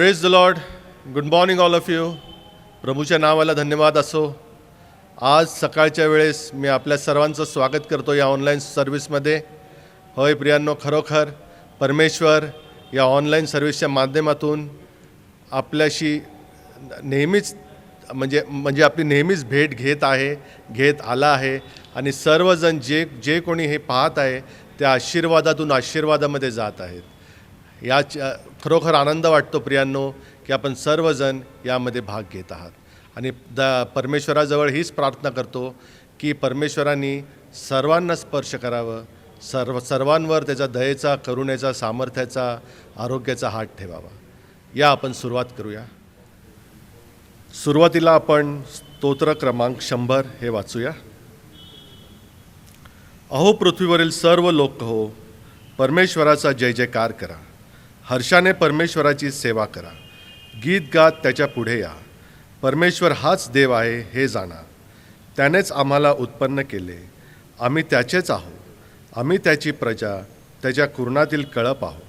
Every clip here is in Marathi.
Praise the lord. Good morning all of you. प्रभूच्या नावाला धन्यवाद असो. आज सकाळच्या वेळेस मी आपल्या सर्वांचं स्वागत करतो या ऑनलाईन सर्व्हिसमध्ये. होय प्रियांनो, खरोखर परमेश्वर या ऑनलाईन सर्व्हिसच्या माध्यमातून आपल्याशी नेहमीच म्हणजे आपली नेहमीच भेट घेत आला आहे. आणि सर्वजण जे कोणी हे पाहत आहे त्या आशीर्वादातून आशीर्वादामध्ये जात आहेत. खरोखर आनंद वाटतो प्रियांनो की आपण सर्वजण यामध्ये भाग घेत आहात. आणि परमेश्वराजवळ हीच प्रार्थना करतो की परमेश्वरांनी सर्वांना स्पर्श करावं, सर्वांवर त्याचा दयेचा, करुणेचा, सामर्थ्याचा, आरोग्याचा हात ठेवावा. या आपण सुरुवात करूया. सुरुवातीला आपण स्तोत्र क्रमांक 100 हे वाचूया. अहो पृथ्वीवरील सर्व लोक हो, परमेश्वराचा जय जयकार करा. हर्षाने परमेश्वराची सेवा करा. गीत गात त्याच्या पुढे या. परमेश्वर हाच देव आहे हे जाणा. त्यानेच आम्हाला उत्पन्न केले. आम्ही त्याचेच आहो. आम्ही त्याची प्रजा, त्याच्या कुरणातील कळप आहो.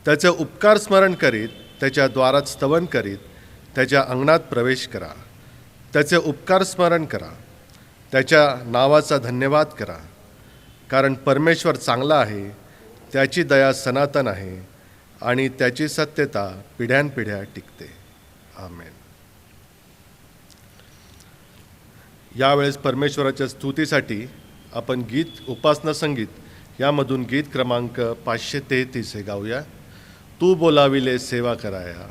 त्याचे उपकार स्मरण करीत त्याच्या द्वारात स्तवन करीत त्याच्या अंगणात प्रवेश करा. त्याचे उपकार स्मरण करा. त्याच्या नावाचा धन्यवाद करा. कारण परमेश्वर चांगला आहे. त्याची दया सनातन आहे आणि त्याची सत्यता पिढ्यानपिढ्या टिकते. आमेन. यावेळेस परमेश्वराच्या स्तुतीसाठी आपण उपासना संगीत यामधून गीत क्रमांक 533 हे गाऊया. तू बोलाविले सेवा कराया,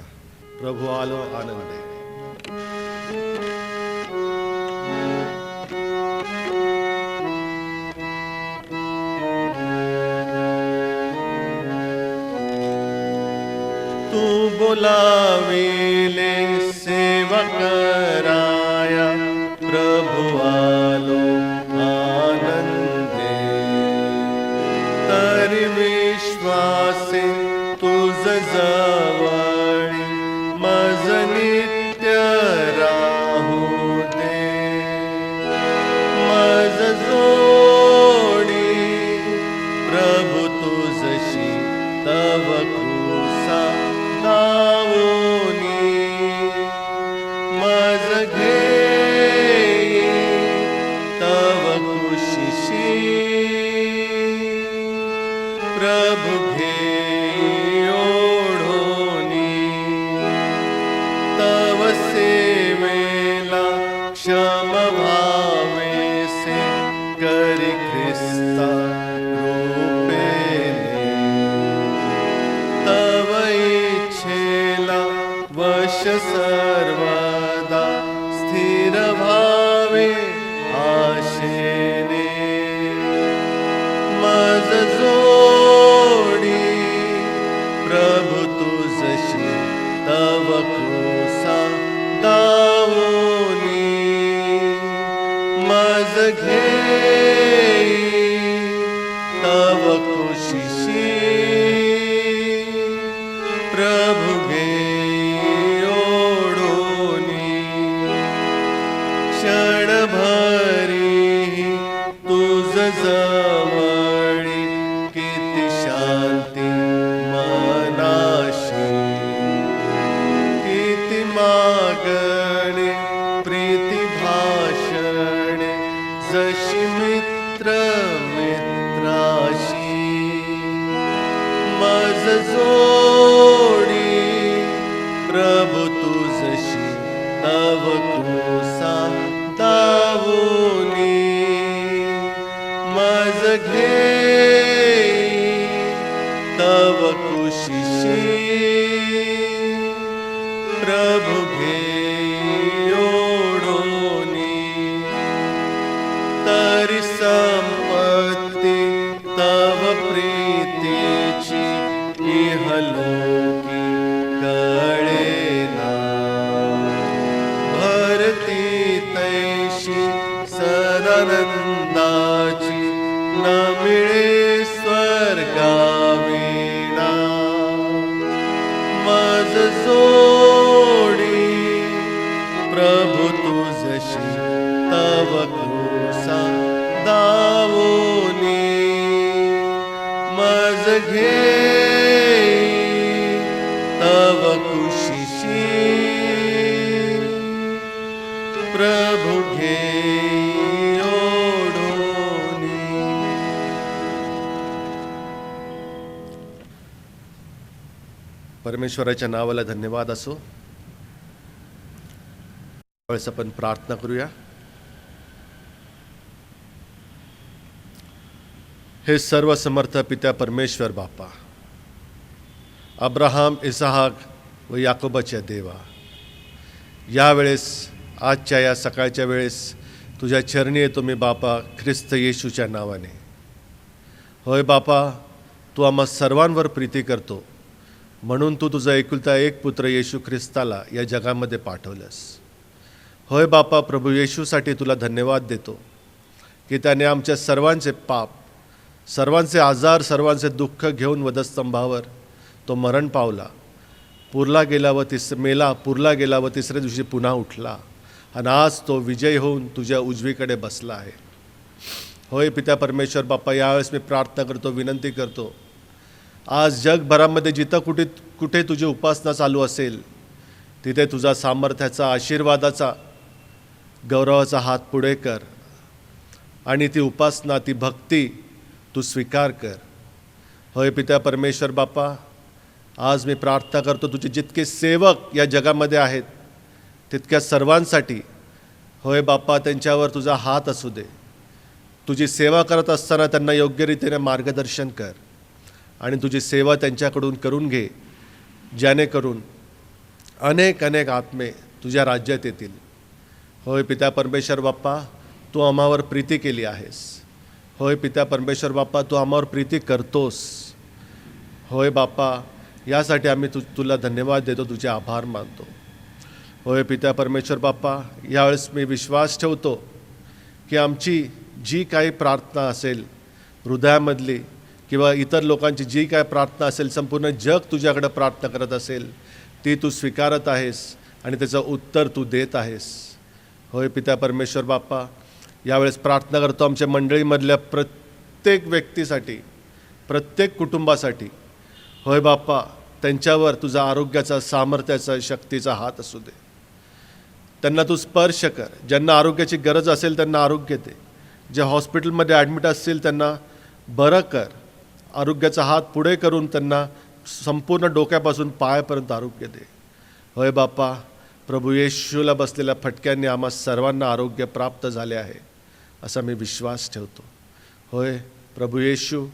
प्रभू आलो आनंदे. तू बोलाविले सेवा कराया, प्रभु आलो आनंदे. तरी विश्वासे तुझ जवळी मज नित्य राहू दे. मज जोडी प्रभु तुझशी तव कृसा दावोनी. मज घेई तव कुशीशी, प्रभु घेई ओढोनी. तव सेवेला क्षम भावेसे करी ख्रिस्ता रूपेने. तव इच्छेला वश सर्वदा स्थिर भावे आशेने. मज जोडी प्रभु तुझशी तव कृसा दावोनी. मज घेई तव कुशीशी, प्रभु घेई ओढोनी. क्षणभरी तुझ जवळी किती शांती मनाशी. किती मागणे प्रीती भाषणे जशी मित्र मित्राशी. मज जोडी प्रभु तुझशी तव कृसा दावोनी. मज घेई तव कुशीशी, प्रभु घेई ओढोनी. तरी संपत्ती तव प्रीतीची इहलोकी कळेना. भरती तैशी सदानंदाची न मिळे स्वर्गाविना. मज जोडी प्रभु तुझशी तव कृसा दावोनी. मज घेई तव कुश परमेश्वराच्या नावाला धन्यवाद असो. त्यावेळेस आपण प्रार्थना करूया. हे सर्व समर्थ पित्या परमेश्वर बापा, अब्राहम, इसहाक व याकोबाच्या देवा, यावेळेस आजच्या या सकाळच्या वेळेस तुझ्या चरणी येतो मी बापा, ख्रिस्त येशूच्या नावाने. होय बापा, तू आम्हा सर्वांवर प्रीती करतो म्हणून तू तुझा एकुलता एक पुत्र येशू ख्रिस्ताला या जगामध्ये पाठवलंस. होय बापा, प्रभू येशूसाठी तुला धन्यवाद देतो की त्याने आमच्या सर्वांचे पाप, सर्वांचे आजार, सर्वांचे दुःख घेऊन वधस्तंभावर तो मरण पावला, पुरला गेला व पुरला गेला व तिसऱ्या दिवशी पुन्हा उठला आणि आज तो विजय होऊन तुझ्या उजवीकडे बसला आहे. होय पित्या परमेश्वर बाप्पा, यावेळेस मी प्रार्थना करतो, विनंती करतो, आज जगभरामध्ये जिथं कुठे तुझी उपासना चालू असेल तिथे तुझा सामर्थ्याचा, आशीर्वादाचा, गौरवाचा हात पुढे कर आणि ती उपासना, ती भक्ती तू स्वीकार कर. होय पित्या परमेश्वर बाप्पा, आज मी प्रार्थना करतो, तुझे जितके सेवक या जगामध्ये आहेत तितक्या सर्वांसाठी होय बाप्पा, त्यांच्यावर तुझा हात असू दे. तुझी सेवा करत असताना त्यांना योग्य रीतीने मार्गदर्शन कर आणि तुझी सेवा त्यांच्याकडून करून घे, जेणेकरून अनेक अनेक आत्मे तुझ्या राज्यात येतील. होय पित्या परमेश्वर बाप्पा, तू आम्हावर प्रीती केली आहेस. होय पित्या परमेश्वर बाप्पा, तू आम्हावर प्रीती करतोस. होय बाप्पा, यासाठी आम्ही तुला धन्यवाद देतो, तुझे आभार मानतो. होय पित्या परमेश्वर बाप्पा, यावेळेस मी विश्वास ठेवतो की आमची जी काही प्रार्थना असेल हृदयामधली किंवा इतर लोकांची जी काय प्रार्थना असेल, संपूर्ण जग तुझ्याकडे प्रार्थना करत असेल, ती तू स्वीकारत आहेस आणि त्याचं उत्तर तू देत आहेस. होय पित्या परमेश्वर बाप्पा, यावेळेस प्रार्थना करतो आमच्या मंडळीमधल्या प्रत्येक व्यक्तीसाठी, प्रत्येक कुटुंबासाठी. होय बाप्पा, त्यांच्यावर तुझा आरोग्याचा, सामर्थ्याचा, शक्तीचा हात असू दे. त्यांना तू स्पर्श कर. ज्यांना आरोग्याची गरज असेल त्यांना आरोग्य दे. जे हॉस्पिटलमध्ये ॲडमिट असतील त्यांना बरं कर. आरोग्याचा हात पुढे करून त्यांना संपूर्ण डोक्यापासून पायापर्यंत आरोग्य दे. होय बाप्पा, प्रभू येशूला बसलेल्या फटक्यांनी आम्हा सर्वांना आरोग्य प्राप्त झाले आहे असा मी विश्वास ठेवतो. होय प्रभू येशू,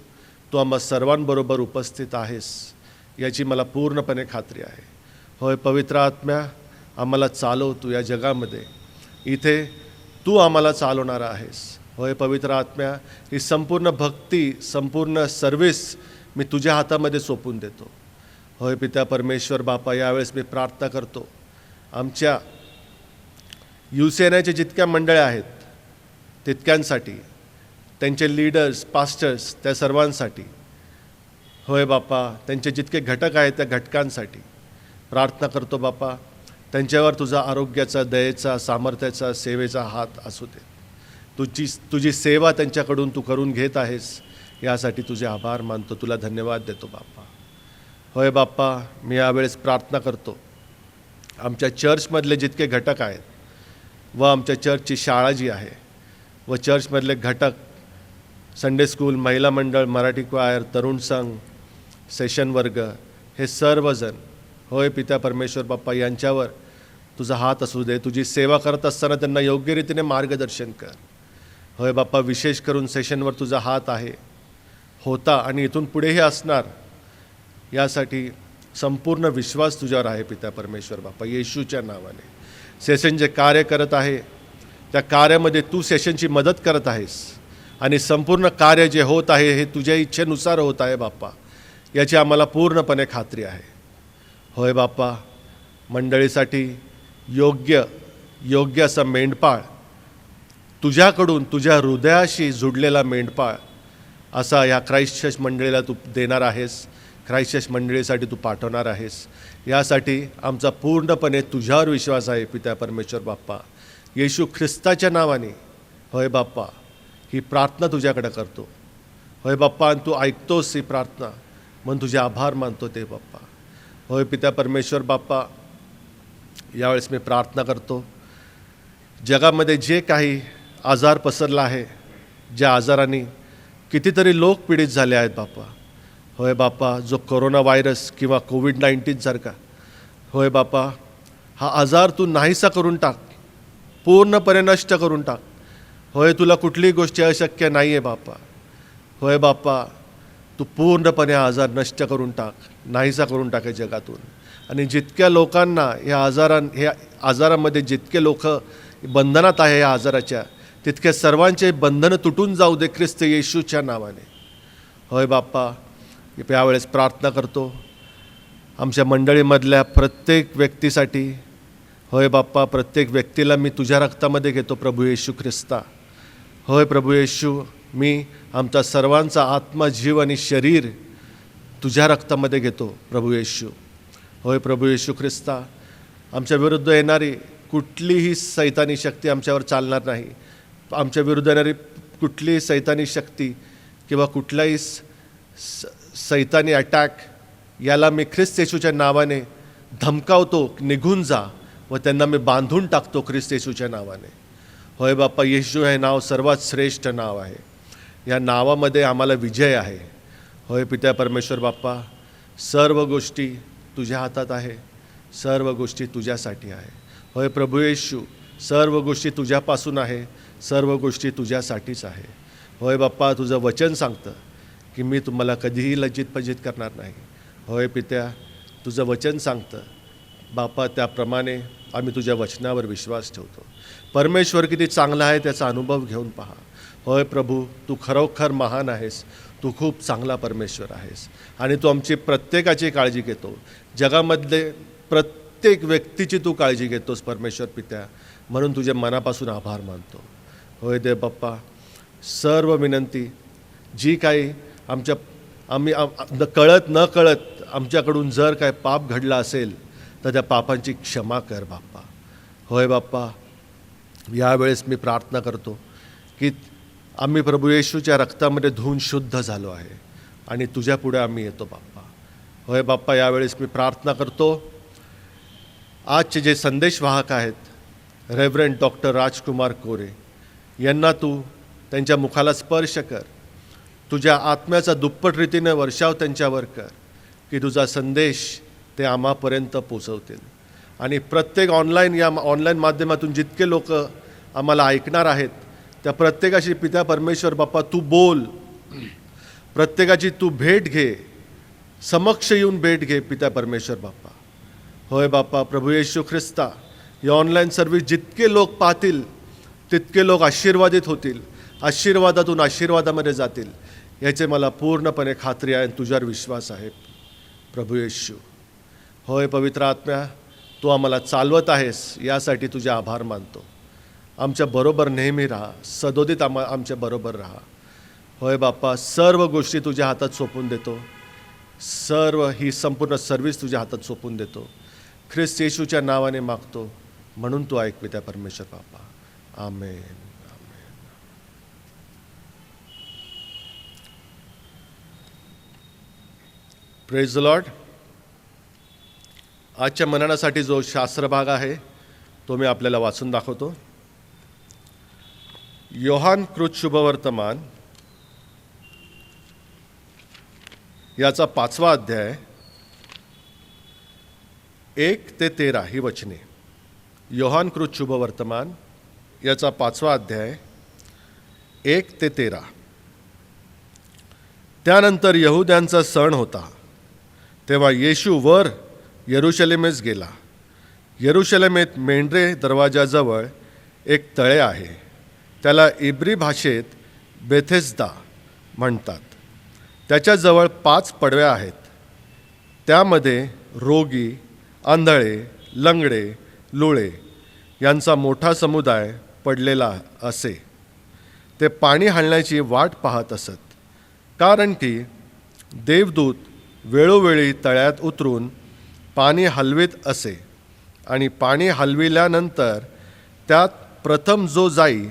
तू आम्हा सर्वांबरोबर उपस्थित आहेस याची मला पूर्णपणे खात्री आहे. होय पवित्र आत्म्या, आम्हाला चालव तू या जगामध्ये. इथे तू आम्हाला चालवणारा आहेस. होय पवित्र आत्म्या, ही संपूर्ण भक्ती, संपूर्ण सर्विस मी तुझ्या हातामध्ये सोपून देतो. होय पित्या परमेश्वर बापा, यावेळेस मी प्रार्थना करतो आमच्या युसेनाच्या जितक्या मंडळ्या आहेत तितक्यांसाठी, त्यांचे लीडर्स, पास्टर्स, त्या सर्वांसाठी. होय बापा, त्यांचे जितके घटक आहेत त्या घटकांसाठी प्रार्थना करतो बापा. त्यांच्यावर तुझा आरोग्याचा, दयेचा, सामर्थ्याचा, सेवेचा हात असू दे. तुझी सेवा त्यांच्याकडून तू करून घेत आहेस, यासाठी तुझे आभार मानतो, तुला धन्यवाद देतो बाप्पा. होय बाप्पा, मी यावेळेस प्रार्थना करतो आमच्या चर्चमधले जितके घटक आहेत व आमच्या चर्चची शाळा जी आहे व चर्चमधले घटक, संडे स्कूल, महिला मंडळ, मराठी क्वायर, तरुण संघ, सेशन वर्ग, हे सर्वजण होय पित्या परमेश्वर बाप्पा, यांच्यावर तुझा हात असू दे. तुझी सेवा करत असताना त्यांना योग्य रीतीने मार्गदर्शन कर. होय बाप्पा, विशेष करून सेशनवर तुझा हात आहे, होता आणि इथून पुढेही असणार, यासाठी संपूर्ण विश्वास तुझ्यावर आहे पित्या परमेश्वर बाप्पा, येशूच्या नावाने. सेशन जे कार्य करत आहे त्या कार्यामध्ये तू सेशनची मदत करत आहेस आणि संपूर्ण कार्य जे होत आहे हे तुझ्या इच्छेनुसार होत आहे बाप्पा, याची आम्हाला पूर्णपणे खात्री आहे. होय बाप्पा, मंडळीसाठी योग्य असा मेंढपाळ, तुझ्याकडून तुझ्या हृदयाशी जुडलेला मेंढपाळ असा या ख्राइस्ट चर्च मंडळीला तू देणार आहेस, ख्राइस्ट चर्च मंडळीसाठी तू पाठवणार आहेस. यासाठी आमचा पूर्णपणे तुझ्यावर विश्वास आहे पित्या परमेश्वर बाप्पा, येशू ख्रिस्ताच्या नावाने. होय बाप्पा, ही प्रार्थना तुझ्याकडे करतो. होय बाप्पा, आणि तू ऐकतोस ही प्रार्थना म्हणून तुझे आभार मानतो ते बाप्पा. होय पित्या परमेश्वर बाप्पा, यावेळेस मी प्रार्थना करतो जगामध्ये जे काही आजार पसरला आहे, ज्या आजाराने कितीतरी लोक पीडित झाले आहेत बाप्पा, होय बाप्पा, जो कोरोना व्हायरस किंवा कोविड-19 सारखा, होय बाप्पा, हा आजार तू नाहीसा करून टाक, पूर्णपणे नष्ट करून टाक. होय, तुला कुठलीही गोष्टी अशक्य नाही आहे बाप्पा. होय बाप्पा, तू पूर्णपणे हा आजार नष्ट करून टाक, नाहीसा करून टाक या जगातून. आणि जितक्या लोकांना ह्या आजारामध्ये जितके लोक बंधनात आहे या आजाराच्या, तितक्या सर्वांचे बंधनं तुटून जाऊ दे ख्रिस्त येशूच्या नावाने. होय बाप्पा, यावेळेस प्रार्थना करतो आमच्या मंडळीमधल्या प्रत्येक व्यक्तीसाठी. होय बाप्पा, प्रत्येक व्यक्तीला मी तुझ्या रक्तामध्ये घेतो प्रभू येशू ख्रिस्ता. होय प्रभू येशू, मी आमचा सर्वांचा आत्मा, जीव आणि शरीर तुझ्या रक्तामध्ये घेतो प्रभू येशू. होय प्रभू येशू ख्रिस्ता, आमच्या विरुद्ध येणारी कुठलीही सैतानी शक्ती आमच्यावर चालणार नाही. आमच्या विरुद्ध येणारी कुठलीही सैतानी शक्ती किंवा कुठलाही सैतानी अटॅक, याला मी ख्रिस्त येशूच्या नावाने धमकावतो, निघून जा, व त्यांना मी बांधून टाकतो ख्रिस्त येशूच्या नावाने. होय बाप्पा, येशू हे नाव सर्वात श्रेष्ठ नाव आहे. या नावामध्ये आम्हाला विजय आहे. होय पित्या परमेश्वर बाप्पा, सर्व गोष्टी तुझ्या हातात आहे, सर्व गोष्टी तुझ्यासाठी आहे. होय प्रभू येशू, सर्व गोष्टी तुझ्यापासून आहे, सर्व गोष्टी तुझ्यासाठीच आहे. होय बाप्पा, तुझं वचन सांगतं की मी तुम्हाला कधीही लज्जित पजित करणार नाही. होय पित्या, तुझं वचन सांगतं बाप्पा, त्याप्रमाणे आम्ही तुझ्या वचनावर विश्वास ठेवतो. परमेश्वर किती चांगला आहे त्याचा अनुभव घेऊन पहा. होय प्रभू, तू खरोखर महान आहेस, तू खूप चांगला परमेश्वर आहेस आणि तू आमची प्रत्येकाची काळजी घेतो. जगामधले प्रत्येक व्यक्तीची तू काळजी घेतोस परमेश्वर पित्या, म्हणून तुझ्या मनापासून आभार मानतो. होय देव बाप्पा, सर्व विनंती जी काही आम्ही कळत न कळत आमच्याकडून जर काय पाप घडला असेल तर त्या पापांची क्षमा कर बाप्पा. होय बाप्पा, यावेळेस मी प्रार्थना करतो की आम्ही प्रभू येशूच्या रक्तामध्ये धुवून शुद्ध झालो आहे आणि तुझ्या पुढे आम्ही येतो बाप्पा. होय बाप्पा, यावेळेस मी प्रार्थना करतो आजचे जे संदेशवाहक आहेत रेव्हरंड डॉक्टर राजकुमार कोरे यांना तू त्यांच्या मुखाला स्पर्श कर. तुझ्या आत्म्याचा दुप्पट रीतीने वर्षाव त्यांच्यावर कर की तुझा संदेश ते आम्हापर्यंत पोचवतील. आणि प्रत्येक ऑनलाईन माध्यमातून जितके लोक आम्हाला ऐकणार आहेत त्या प्रत्येकाशी पिता परमेश्वर बाप्पा तू बोल, प्रत्येकाची तू भेट घे, समक्ष येऊन भेट घे पिता परमेश्वर बाप्पा. होय बाप्पा, प्रभू येशू ख्रिस्ता, ही ऑनलाईन सर्व्हिस जितके लोक पाहतील तितके लोक आशीर्वादित होतील, आशीर्वादातून आशीर्वादामध्ये जातील याचे मला पूर्णपणे खात्री आहे आणि तुझ्यावर विश्वास आहे प्रभू येशू. होय पवित्र आत्म्या, तू आम्हाला चालवत आहेस यासाठी तुझे आभार मानतो. आमच्या बरोबर नेहमी राहा, सदोदित आमच्या बरोबर राहा. होय बाप्पा, सर्व गोष्टी तुझ्या हातात सोपून देतो, सर्व ही संपूर्ण सर्व्हिस तुझ्या हातात सोपून देतो. ख्रिस्त येशूच्या नावाने मागतो, म्हणून तू ऐक पिता परमेश्वर बाप्पा. आमेन. Praise the lord. आजच्या मननासाठी जो शास्त्र भाग आहे तो मी आपल्याला वाचून दाखवतो. योहान कृत शुभवर्तमान याचा 5वा अध्याय 1 ते 13 ही वचने. योहान कृत शुभवर्तमान याचा 5वा अध्याय 1 ते 13. त्यानंतर यहुद्यांचा सण होता, तेव्हा येशू वर यरुशलेमेस गेला. यरुशलेमेत मेंढरे दरवाजाजवळ एक तळे आहे, त्याला इब्री भाषेत बेथेस्दा म्हणतात. त्याच्याजवळ 5 पडव्या आहेत. त्यामध्ये रोगी, आंधळे, लंगडे, लुळे यांचा मोठा समुदाय पडलेला असे. ते पाणी हलण्याची वाट पाहत असत, कारण की देवदूत वेळोवेळी तळ्यात उतरून पाणी हलवीत असे आणि पाणी हलविल्यानंतर त्यात प्रथम जो जाई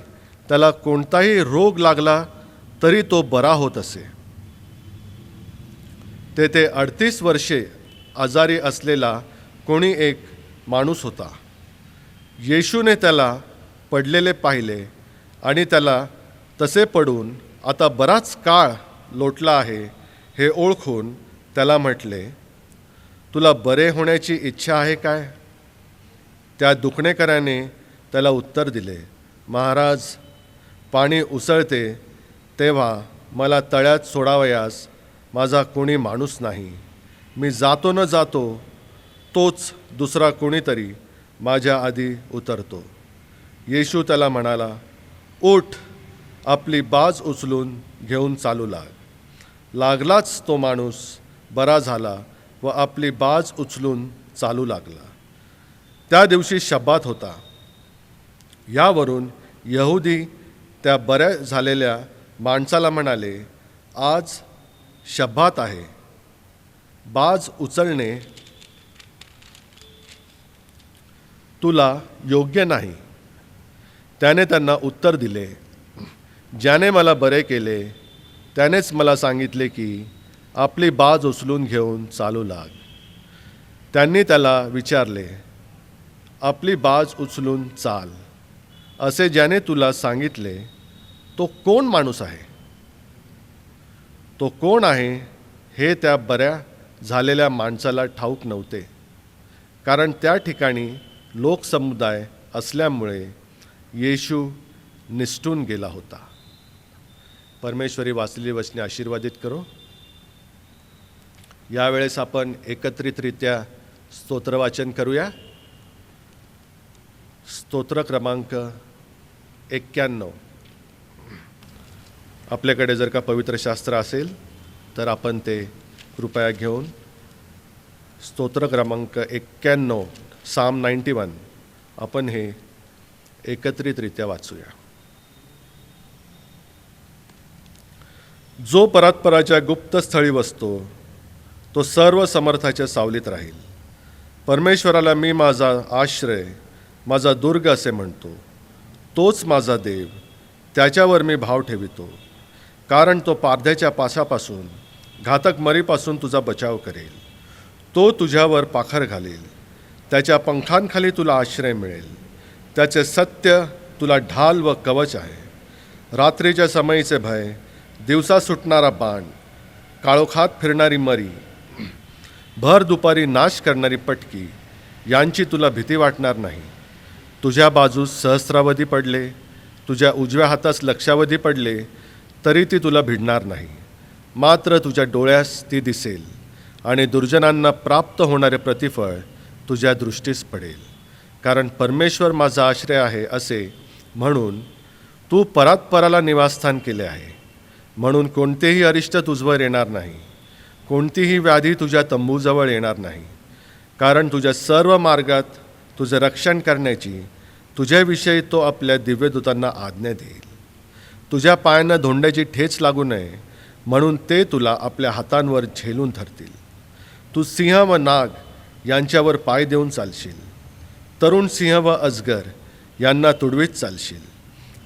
त्याला कोणताही रोग लागला तरी तो बरा होत असे. तेथे 38 वर्षे आजारी असलेला कोणी एक माणूस होता. येशूने त्याला पडलेले पाहिले आणि त्याला तसे पडून आता बराच काळ लोटला आहे हे ओळखून त्याला म्हटले, तुला बरे होण्याची इच्छा आहे काय? त्या दुखणेकराने त्याला उत्तर दिले, महाराज, पाणी उसळते तेव्हा मला तळ्यात सोडावयास माझा कोणी माणूस नाही. मी जातो न जातो तोच दुसरा कोणीतरी माझ्या आधी उतरतो. येशू त्याला म्हणाला, उठ, आपली बाज उचलून घेऊन चालू लाग. लागलाच तो माणूस बरा झाला व आपली बाज उचलून चालू लागला. त्या दिवशी शब्बात होता. यावरून यहुदी त्या बऱ्या झालेल्या माणसाला म्हणाले, आज शब्बात आहे, बाज उचलणे तुला योग्य नाही. त्याने त्यांना उत्तर दिले, ज्याने मला बरे केले त्यानेच मला सांगितले की आपली बाज उचलून घेऊन चालू लाग. त्यांनी त्याला विचारले, आपली बाज उचलून चाल असे ज्याने तुला सांगितले तो कोण माणूस आहे? तो कोण आहे हे त्या बऱ्या झालेल्या माणसाला ठाऊक नव्हते, कारण त्या ठिकाणी लोकसमुदाय असल्यामुळे येशू निसटून गेला होता. परमेश्वरी वाचलेली वचने आशीर्वादित करो. यावेळेस आपण एकत्रितरित्या स्तोत्रवाचन करूया. स्तोत्र क्रमांक 91. आपल्याकडे जर का पवित्र शास्त्र असेल तर आपण ते कृपया घेऊन स्तोत्र क्रमांक 91 साम 91 आपण हे एकत्रितरित्या वाचूया. जो परात्पराच्या गुप्त स्थळी बसतो तो सर्व समर्थाच्या सावलीत राहील. परमेश्वराला मी माझा आश्रय, माझा दुर्ग असे म्हणतो. तोच माझा देव, त्याच्यावर मी भाव ठेवितो. कारण तो पारध्याच्या पाशापासून, घातक मरीपासून तुझा बचाव करेल. तो तुझ्यावर पाखर घालेल. त्याच्या पंखांखाली तुला आश्रय मिळेल. त्याचे सत्य तुला ढाल व कवच आहे. रात्रीच्या समयीचे भय, दिवसा सुटणारा बाण, काळोखात फिरणारी मरी, भर दुपारी नाश करणारी पटकी यांची तुला भीती वाटणार नाही. तुझ्या बाजूस सहस्रावधी पडले, तुझ्या उजव्या हातास लक्षावधी पडले, तरी ती तुला भिडणार नाही. मात्र तुझ्या डोळ्यास ती दिसेल आणि दुर्जनांना प्राप्त होणारे प्रतिफळ तुझ्या दृष्टीस पडेल. कारण परमेश्वर माझा आश्रय आहे असे म्हणून तू परात्पराला निवासस्थान केले आहे. म्हणून कोणतेही अरिष्ट तुझवर येणार नाही, कोणतीही व्याधी तुझ्या तंबूजवळ येणार नाही. कारण तुझ्या सर्व मार्गात तुझे रक्षण करण्याची तुझ्याविषयी तो आपल्या दिव्यदूतांना आज्ञा देईल. तुझ्या पायांना धोंड्याची ठेच लागू नये म्हणून ते तुला आपल्या हातांवर झेलून धरतील. तू सिंह व नाग यांच्यावर पाय देऊन चालशील. तरुण सिंह व अजगर यांना तुडवीत चालशील.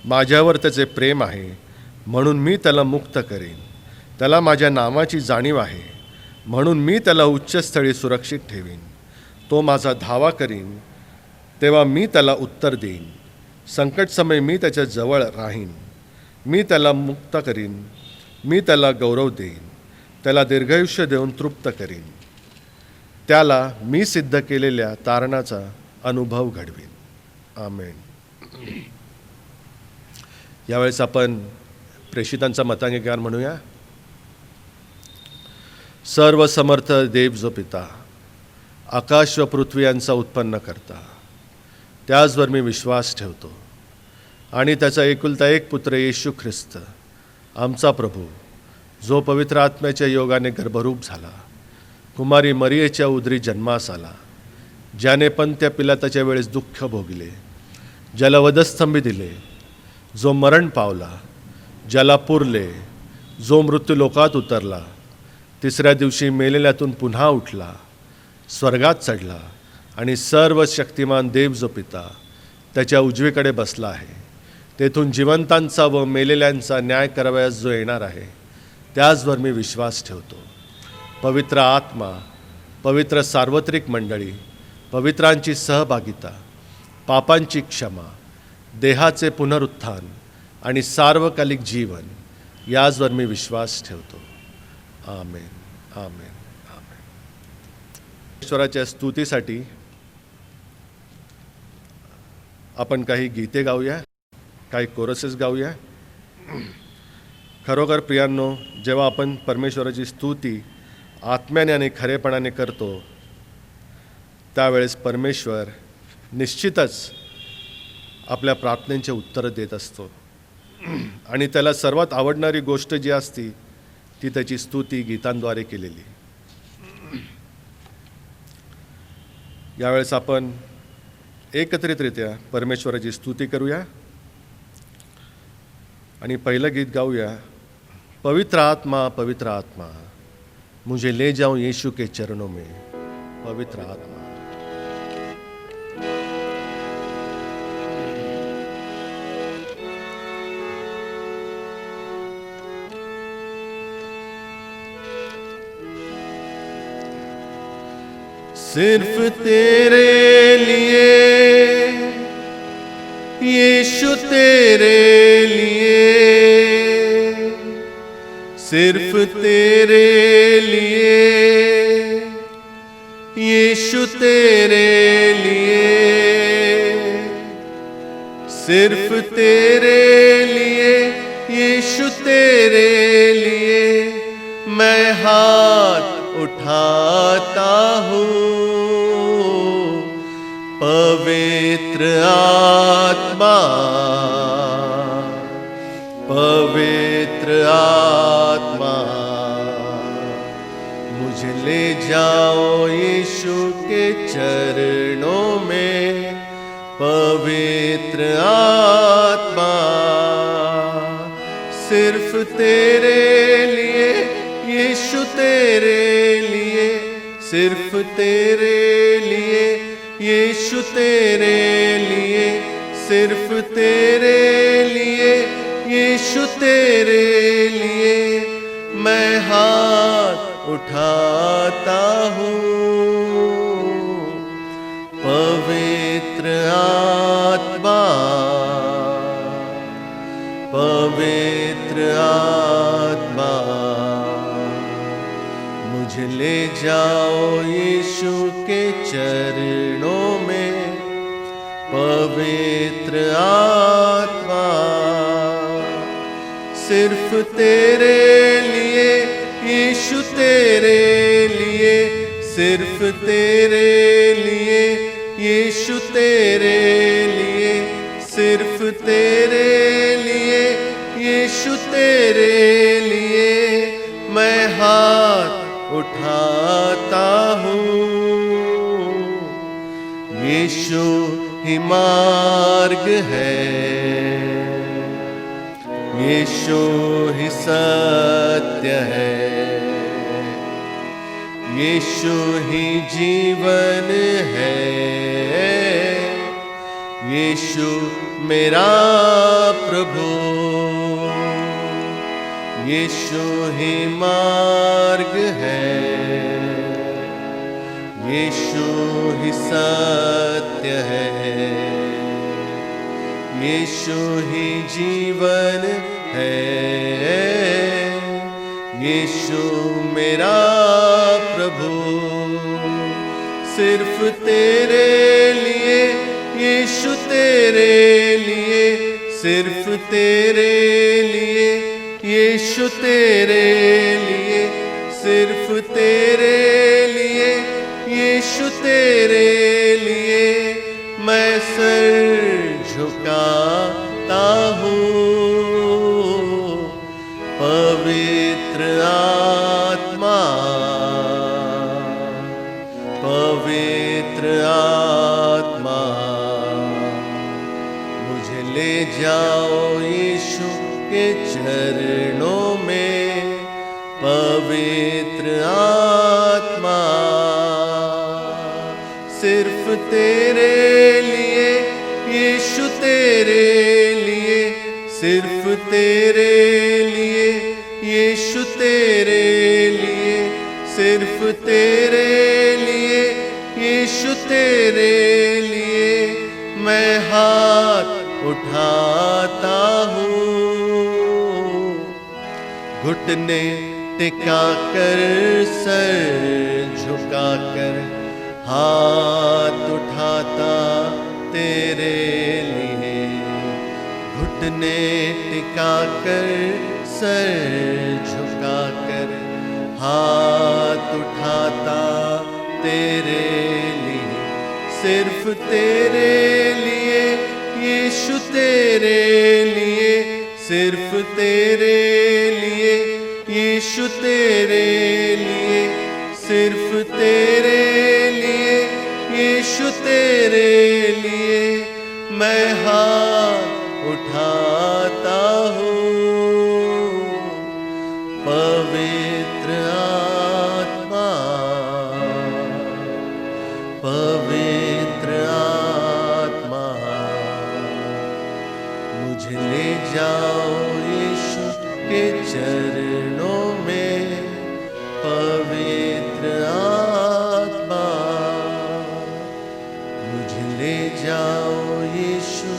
माझ्यावर त्याचे प्रेम आहे म्हणून मी त्याला मुक्त करेन. त्याला माझ्या नावाची जाणीव आहे म्हणून मी त्याला उच्चस्थळी सुरक्षित ठेवीन. तो माझा धावा करीन तेव्हा मी त्याला उत्तर देईन. संकटसमयी मी त्याच्या जवळ राहीन. मी त्याला मुक्त करीन, मी त्याला गौरव देईन. त्याला दीर्घायुष्य देऊन तृप्त करीन. त्याला मी सिद्ध केलेल्या तारणाचा अनुभव घडवीन. आमेन. यावेळेस आपण प्रेषितांचा मतांगीकार म्हणूया. सर्व समर्थ देव जो पिता, आकाश व पृथ्वी यांचा उत्पन्न करता, त्याचवर मी विश्वास ठेवतो आणि त्याचा एकुलता एक पुत्र येशू ख्रिस्त आमचा प्रभू, जो पवित्र आत्म्याच्या योगाने गर्भरूप झाला, कुमारी मरियेच्या उदरी जन्मास आला, ज्याने पंत्य पिलाताच्या वेळेस दुःख भोगले, ज्याला वधस्तंभी दिले, जो मरण पावला, ज्याला पुरले, जो मृत्यूलोकात उतरला, तिसऱ्या दिवशी मेलेल्यातून पुन्हा उठला, स्वर्गात चढला आणि सर्व शक्तिमान देव जो पिता त्याच्या उजवीकडे बसला आहे, तेथून जिवंतांचा व मेलेल्यांचा न्याय करावयास जो येणार आहे, त्याचवर मी विश्वास ठेवतो. पवित्र आत्मा, पवित्र सार्वत्रिक मंडळी, पवित्रांची सहभागिता, पापांची क्षमा, देहाचे पुनरुत्थान आणि सार्वकालिक जीवन, याचवर मी विश्वास ठेवतो. आमेन, आमेन, आमेन. ईश्वराच्या स्तुतीसाठी आपण काही गीते गाऊया, काही कोरसेस गाऊया. खरोखर प्रियांनो, जेव्हा आपण परमेश्वराची स्तुती आत्म्याने आणि खरेपणाने करतो त्यावेळेस परमेश्वर निश्चितच आपल्या प्रार्थनेचे उत्तर देत असतो. आणि त्याला सर्वात आवडणारी गोष्ट जी असती ती त्याची स्तुती गीतांद्वारे केलेली. यावेळेस आपण एकत्रितरित्या परमेश्वराची स्तुती करूया आणि पहिलं गीत गाऊया. पवित्र आत्मा मुझे ले जाऊं यीशु के चरणों में. पवित्र आत्मा. सिर्फ तेरे लिए यीशु, तेरे लिए, सिर्फ तेरे लिए यीशु, तेरे लिए, सिर्फ तेरे लिए यीशु, तेरे लिए मैं हाथ उठाता हूँ. पवित्र आत्मा, पवित्र आत्मा मुझे ले जाओ यीशु के चरणों में. पवित्र आत्मा सिर्फ तेरे लिए यीशु, तेरे लिए, सिर्फ तेरे लिए यीशु, तेरे लिए, सिर्फ तेरे लिए यीशु, तेरे लिए मैं हाथ उठाता हूँ. पवित्र आत्मा, पवित्र आत्मा मुझे ले जाओ यीशु के चरणों में. पवित्र आत्मा सिर्फ तेरे लिए यीशु, तेरे लिए, सिर्फ तेरे लिए यीशु, तेरे लिए, सिर्फ तेरे लिए यीशु, तेरे लिए मैं हाथ उठाता हूँ. यीशु ही मार्ग है, यीशु ही सत्य है, यीशु ही जीवन है, यीशु मेरा प्रभु. यीशु ही मार्ग है, यीशु ही सत्य है, यीशु ही जीवन है, यीशु मेरा प्रभु. सिर्फ तेरे लिए यीशु, तेरे लिए, सिर्फ तेरे लिए यीशु, तेरे लिए, सिर्फ तेरे लिए यीशु, तेरे लिए मैं सर झुकाता हूँ. पवित्र आत्मा, पवित्र आत्मा मुझे ले जाओ यीशु के चरणों में. पवित्र आत्मा सिर्फ तेरे लिए यीशु, तेरे लिए, सिर्फ तेरे लिए यीशु, तेरे लिए, सिर्फ तेरे लिए यीशु, तेरे लिए मैं हाथ उठाता हूँ. घुटने टिका कर सर झुका कर हाथ उठाता तेरे लिए, घुटने टिका कर सर झुका कर हाथ उठाता तेरे लिए, सिर्फ तेरे लिए यीशु तेरे लिए, सिर्फ तेरे लिए यीशु तेरे लिए, सिर्फ तेरे लिए यीशु तेरे लिए मैं हाथ उठाता हूँ। पवित्र आत्मा, पवित्र आत्मा, मुझे ले जाओ यीशु के चरणों में। पवित्र आत्मा, मुझे ले जाओ यीशु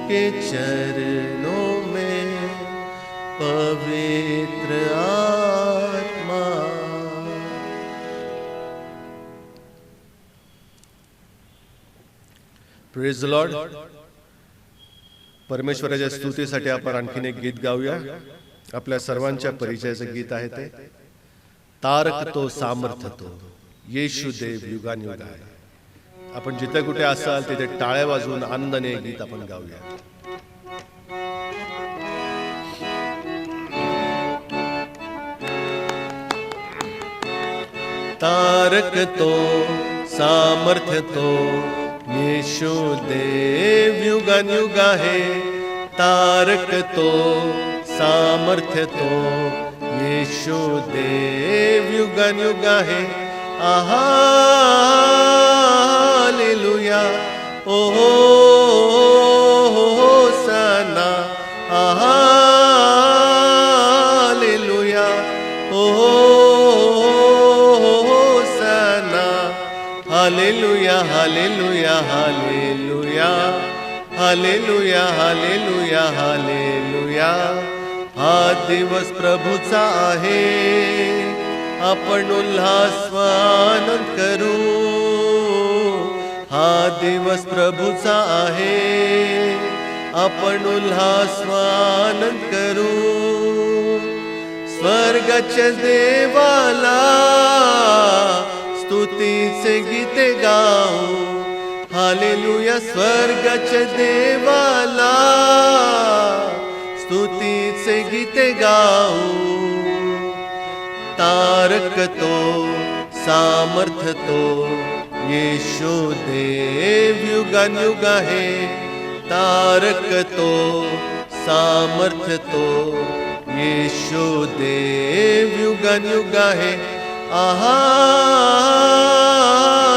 के चरणों में। पवित्र आत्मा। Praise the Lord. परमेश्वराच्या स्तुतीसाठी आपण आणखीन एक गीत गाऊया. आपल्या सर्वांच्या परिचयाचं गीत आहे ते तारक तो सामर्थ्य तो येशू देव युगानुयुग आहे. आपण जिथे कुठे असाल तिथे टाळ्या वाजवून आनंदाने गीत आपण गाऊया. तारक तो सामर्थ्य तो येशू देव युगानुयुग आहे. तारक तो सामर्थ्य तो येशू देव युगानुयुग आहे. हालेलुया ओ होसाना. हालेलुया ओ होसाना. हालेलुया हालेलुया हालेलुया हालेलुया हालेलुया हालेलुया. हा दिवस प्रभूचा आहे, आपण उल्हास आनंद करू. हा दिवस प्रभूचा आहे, आपण उल्हास आनंद करू. स्वर्गाच्या देवाला स्तुतीचे गीते गाऊ. हालेलुया. स्वर्गाच्या देवाला स्तुतीचे गीते गाऊ. तारक तो सामर्थ्य तो येशू देव युगानुयुग आहे. तारक तो सामर्थ्य तो येशू देव युगानुयुग आहे.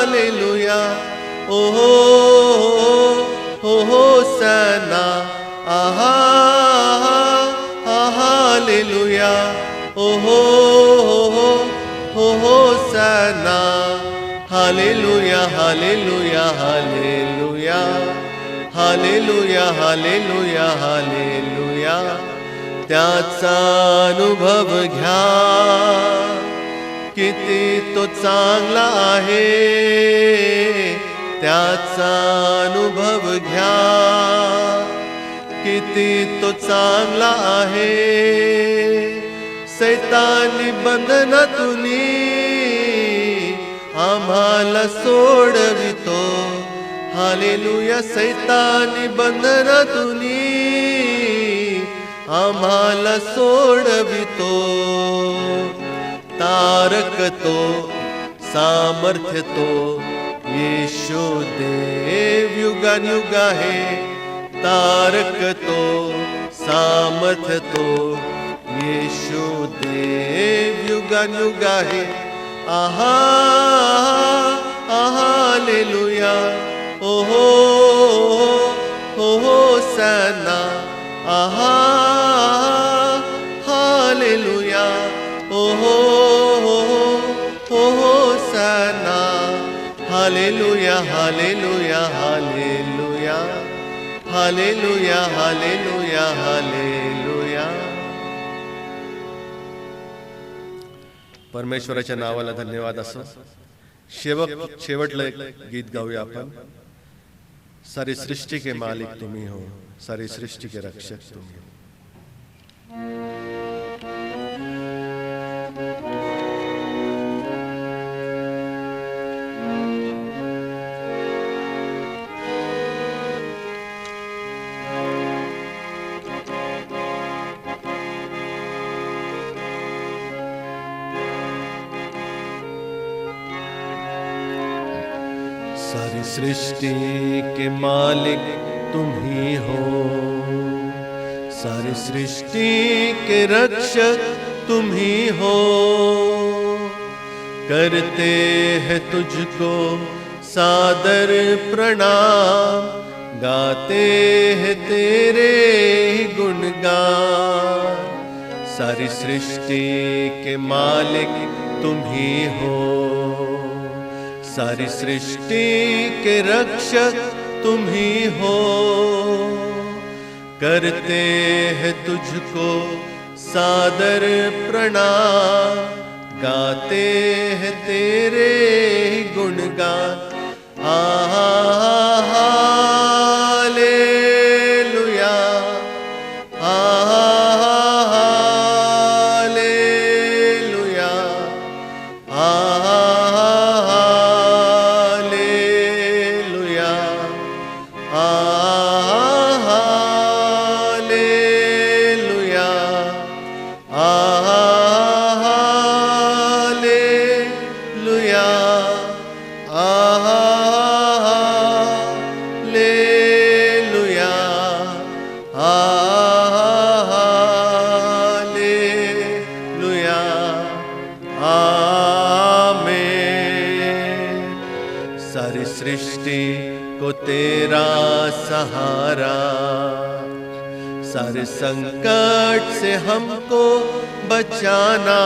हालेलुया ओ होसाना. हालेलुया ओ होसाना. हालेलुया हालेलुया हालेलुया हालेलुया हालेलुया हालेलुया. त्याचा अनुभव घ्या, किती तो चांगला आहे. त्याचा अनुभव घ्या, किती तो चांगला आहे. सैतानी बंधनातून आम्हाला सोडवितो. हालेलुया. सैतानी बंधनातून आम्हाला सोडवितो. तारक तो सामर्थ्य तो येशू देव युगानुयुग आहे. तारक तो सामर्थ्य तो येशू देव युगानुयुग आहे. हालेलुया ओ होसाना. हालेलुया ओ होसाना. हालेलुया हालेलुया हालेलुया हालेलुया हालेलुया हालेलुया. परमेश्वराच्या नावाला धन्यवाद असो. शेवटलं एक गीत गाऊया आपण. सारी सृष्टि के मालिक तुम्ही हो, सारी सृष्टि के रक्षक तुम्ही हो. सारी सृष्टि के मालिक तुम ही हो, सारी सृष्टि के रक्षक तुम ही हो. करते हैं तुझको सादर प्रणाम, गाते हैं तेरे गुणगान. सारी सृष्टि के मालिक तुम ही हो, सारी सृष्टि के रक्षक तुम ही हो. करते हैं तुझको सादर प्रणाम, गाते हैं तेरे गुणगान. हालेलुया, हालेलुया, हालेलुया, हालेलुया, हालेलुया, हालेलुया, हालेलुया. आमीन. सारी सृष्टि को तेरा सहारा, सारे संकट से हमको बचाना.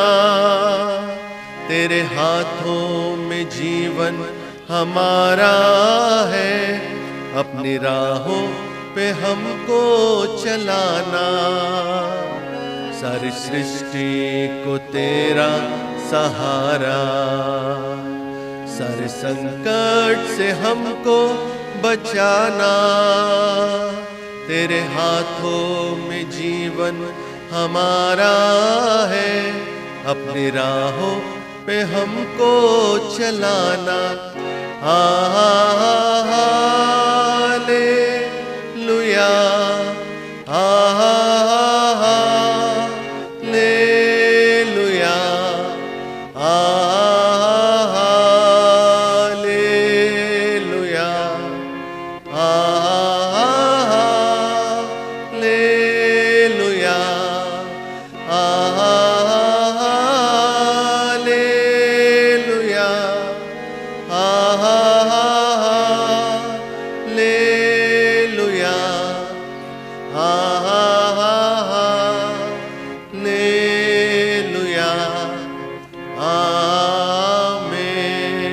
तेरे हाथों में जीवन हमारा है, अपनी राहों पे हमको चलाना. सारी सृष्टि को तेरा सहारा, सारे संकट से हमको बचाना. तेरे हाथों में जीवन हमारा है, अपनी राहों पे हमको चलाना. हालेलुया, हालेलुया, हालेलुया, हालेलुया, हालेलुया, हालेलुया, हालेलुया. आमीन.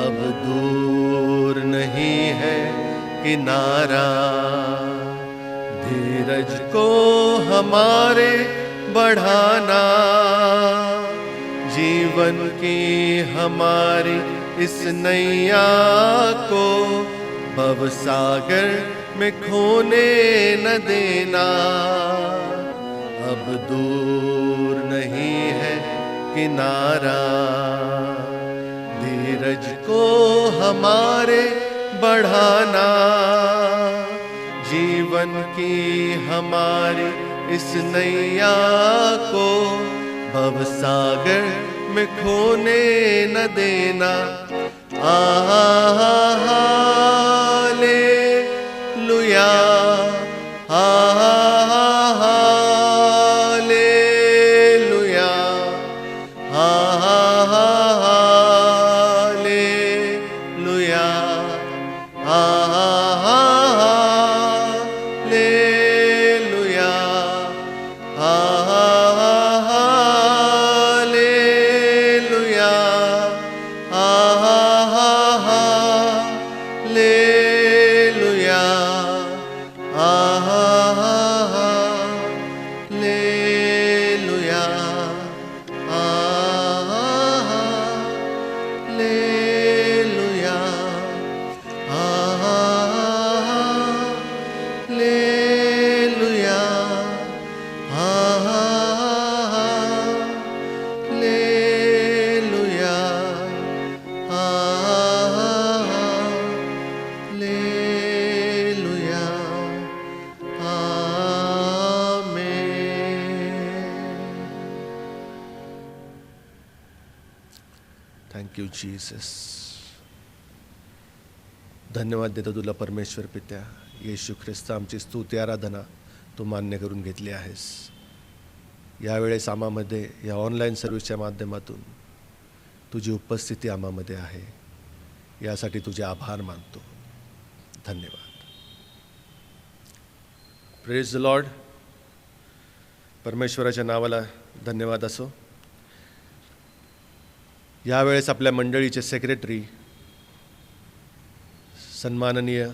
अब दूर नहीं है किनारा, धीरज को हमारे बढ़ाना. जीवन की हमारी इस नैया को भवसागर में खोने न देना. अब दूर नहीं है किनारा, धीरज को हमारे बढ़ाना. जीवन की हमारी इस नैया को भवसागर में खोने न देना. हालेलुया, हालेलुया, हालेलुया, हालेलुया, हालेलुया, हालेलुया. Thank you Jesus. धन्यवाद देतो तुला परमेश्वर पित्या. येशू ख्रिस्त, आमची स्तुती आराधना तू मान्य करून घेतली आहेस. यावेळेस आम्हामध्ये या ऑनलाईन सर्व्हिसच्या माध्यमातून तुझी उपस्थिती आम्हामध्ये आहे, यासाठी तुझे आभार मानतो. धन्यवाद. Praise the Lord. परमेश्वराच्या नावाला धन्यवाद असो. यावेळेस आपल्या मंडळीचे सेक्रेटरी सन्माननीय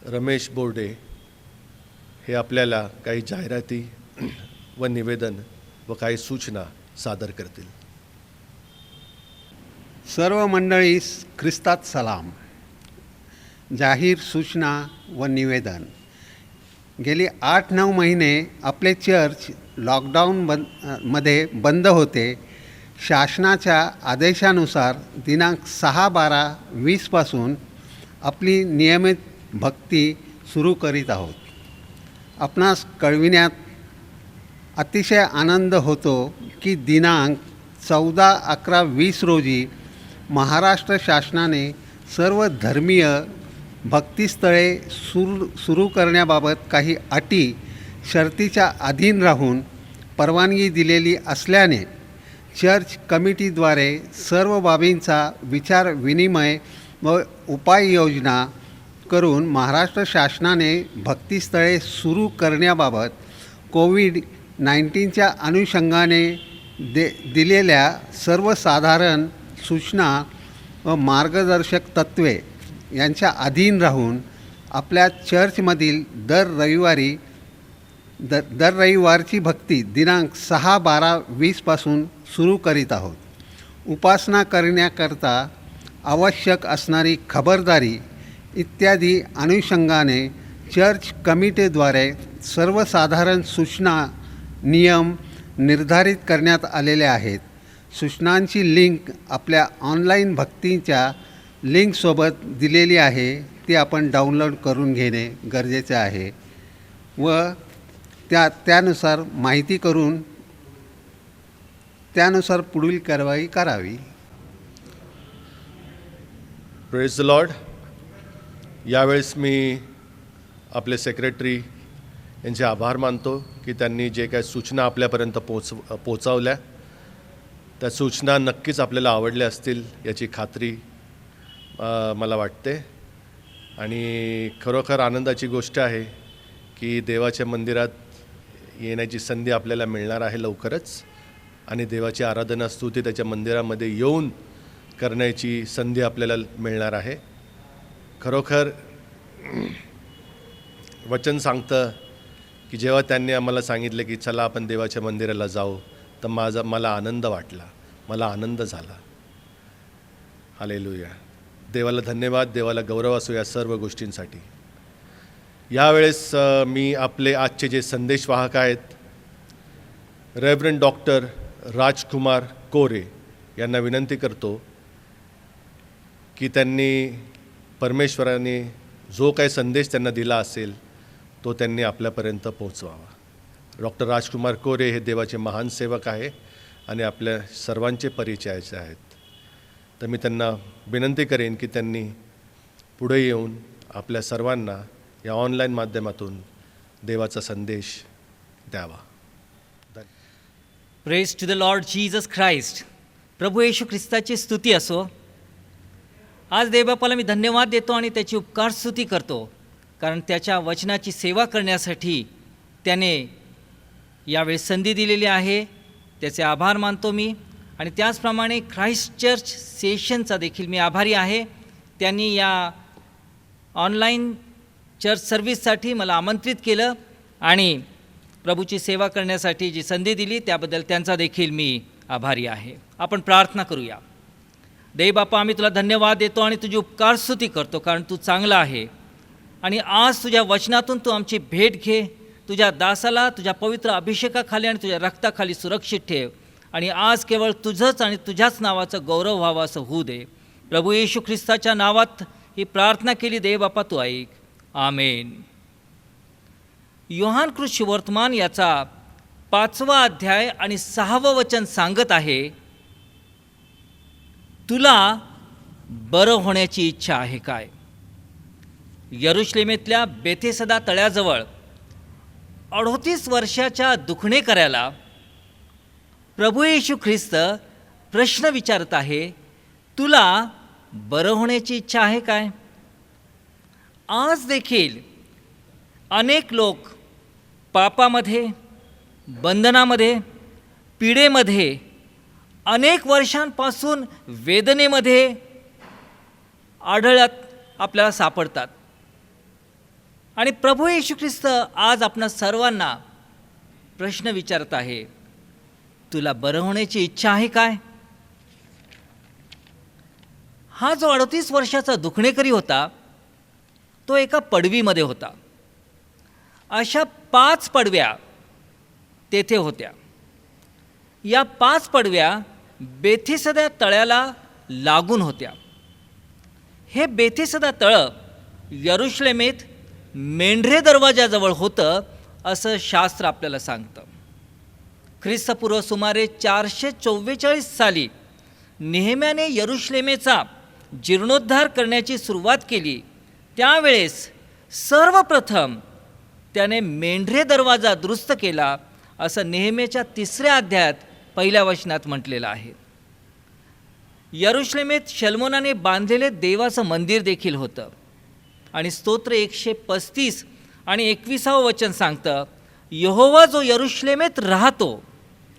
रमेश बोर्डे हे आपल्याला काही जाहिराती व निवेदन व काही सूचना सादर करतील. सर्व मंडळीस ख्रिस्तात सलाम. जाहीर सूचना व निवेदन. गेली 8-9 महिने आपले चर्च मध्ये बंद होते. शासनाच्या आदेशानुसार दिनांक 6/12/20 पासून आपली नियमित भक्ती सुरू करीत आहोत. आपणास कळविण्यात अतिशय आनंद होतो की दिनांक 14/11/20 रोजी महाराष्ट्र शासनाने सर्व धर्मीय भक्तिस्थळे सुरू करण्याबाबत काही अटी शर्तीच्या अधीन राहून परवानगी दिलेली असल्याने चर्च कमिटीद्वारे सर्व बाबींचा विचार विनिमय व उपाययोजना करून महाराष्ट्र शासनाने भक्तिस्थळे सुरू करण्याबाबत कोविड-19च्या अनुषंगाने दिलेल्या सर्वसाधारण सूचना व मार्गदर्शक तत्त्वे यांच्या अधीन राहून आपल्या चर्चमधील दर रविवारची भक्ती दिनांक 6/12/20 पासून सुरू करीत आहोत. उपासना करण्याकरता आवश्यक असणारी खबरदारी इत्यादी अनुषंगाने चर्च कमिटीद्वारे सर्वसाधारण सूचना नियम निर्धारित करण्यात आलेले आहेत. सूचनांची लिंक आपल्या ऑनलाईन भक्तीच्या लिंकसोबत दिलेली आहे. ती आपण डाउनलोड करून घेणे गरजेचे आहे व त्यानुसार माहिती करून त्यानुसार पुढील कारवाई करावी. Praise the Lord. यावेळेस मी आपले सेक्रेटरी यांचे आभार मानतो की त्यांनी जे काही सूचना आपल्यापर्यंत पोचवल्या त्या सूचना नक्कीच आपल्याला आवडल्या असतील याची खात्री मला वाटते. आणि खरोखर आनंदाची गोष्ट आहे की देवाच्या मंदिरात येण्याची संधी आपल्याला मिळणार आहे लवकरच. आणि देवाची आराधना स्तुती त्याच्या मंदिरामध्ये येऊन करण्याची संधी आपल्याला मिळणार आहे. खरोखर वचन सांगतं की जेव्हा त्यांनी आम्हाला सांगितलं की चला आपण देवाच्या मंदिराला जाऊ, तर मला आनंद वाटला, मला आनंद झाला. हालेलुया. देवाला धन्यवाद, देवाला गौरव असो या सर्व गोष्टींसाठी. यावेळेस मी आपले आजचे जे संदेशवाहक आहेत रेव्हरंड डॉक्टर राजकुमार कोरे यांना विनंती करतो की त्यांनी परमेश्वराने जो काही संदेश त्यांना दिला असेल तो त्यांनी आपल्यापर्यंत पोहोचवावा. डॉक्टर राजकुमार कोरे हे देवाचे महान सेवक आहे आणि आपल्या सर्वांचे परिचयाचे आहेत. तर मी त्यांना विनंती करेन की त्यांनी पुढे येऊन आपल्या सर्वांना या ऑनलाईन माध्यमातून देवाचा संदेश द्यावा. Praise to the lord Jesus Christ. प्रभू येशू ख्रिस्ताची स्तुती असो. आज देवबापाला मी धन्यवाद देतो आणि त्याची उपकार स्तुती करतो, कारण त्याच्या वचनाची सेवा करण्यासाठी त्याने यावेळी संधी दिलेली आहे. त्याचे आभार मानतो मी. आणि त्याचप्रमाणे ख्राइस्ट चर्च सेशनचा देखील मी आभारी आहे. त्यांनी या ऑनलाईन चर्च सर्व्हिससाठी मला आमंत्रित केलं आणि प्रभूची सेवा करण्यासाठी जी संधी दिली त्याबद्दल त्यांचा देखील मी आभारी आहे. आपण प्रार्थना करूया. देव बापा, आम्ही तुला धन्यवाद देतो आणि तुझी उपकार स्तुती करतो, कारण तू चांगला आहे. आणि आज तुझ्या वचनातून तू आमची भेट घे. तुझ्या दासाला तुझ्या पवित्र अभिषेकाखाली आणि तुझ्या रक्ताखाली सुरक्षित ठेव. आणि आज केवळ तुझंच आणि तुझ्याच नावाचं गौरव व्हावं असं होऊ दे. प्रभू येशू ख्रिस्ताच्या नावात ही प्रार्थना केली देव बापा, तू ऐक. आमेन. योहान कृत सुवर्तमान याचा 5वा अध्याय आणि 6वं वचन सांगत आहे, तुला बरं होण्याची इच्छा आहे काय? यरुशलेमेतल्या बेथेसदा तळ्याजवळ 38 वर्षाच्या दुखणेकऱ्याला प्रभू येशू ख्रिस्त प्रश्न विचारत आहे, तुला बरं होण्याची इच्छा आहे काय? आज देखील अनेक लोक पापामध्ये, बंधनामध्ये, पीडेमध्ये, अनेक वर्षांपासून वेदनेमध्ये आढळत आपल्याला सापडतात. आणि प्रभू येशू ख्रिस्त आज आपणा सर्वांना प्रश्न विचारत आहे, तुला बरं होण्याची इच्छा आहे काय? हा जो 38 वर्षाचा दुखणेकरी होता तो एका पडवीमध्ये होता. अशा 5 पडव्या तेथे होत्या. या 5 पडव्या बेथेसदा तळ्याला लागून होत्या. हे बेथेसदा तळं यरुशलेमेत मेंढरे दरवाजाजवळ होतं असं शास्त्र आपल्याला सांगतं. ख्रिस्तपूर्व सुमारे 444 साली नेहेम्याने यरुशलेमेचा जीर्णोद्धार करण्याची सुरुवात केली. त्यावेळेस सर्वप्रथम त्याने मेंढरे दरवाजा दुरुस्त केला असं नेहेम्याच्या 3ऱ्या अध्यायात 1ल्या वचनात म्हटलेलं आहे. यरुशलेमेत शल्मोनाने बांधलेले देवाचं मंदिर देखील होतं. आणि स्तोत्र 135 आणि 21 वचन सांगतं, यहोवा जो यरुशलेमेत राहतो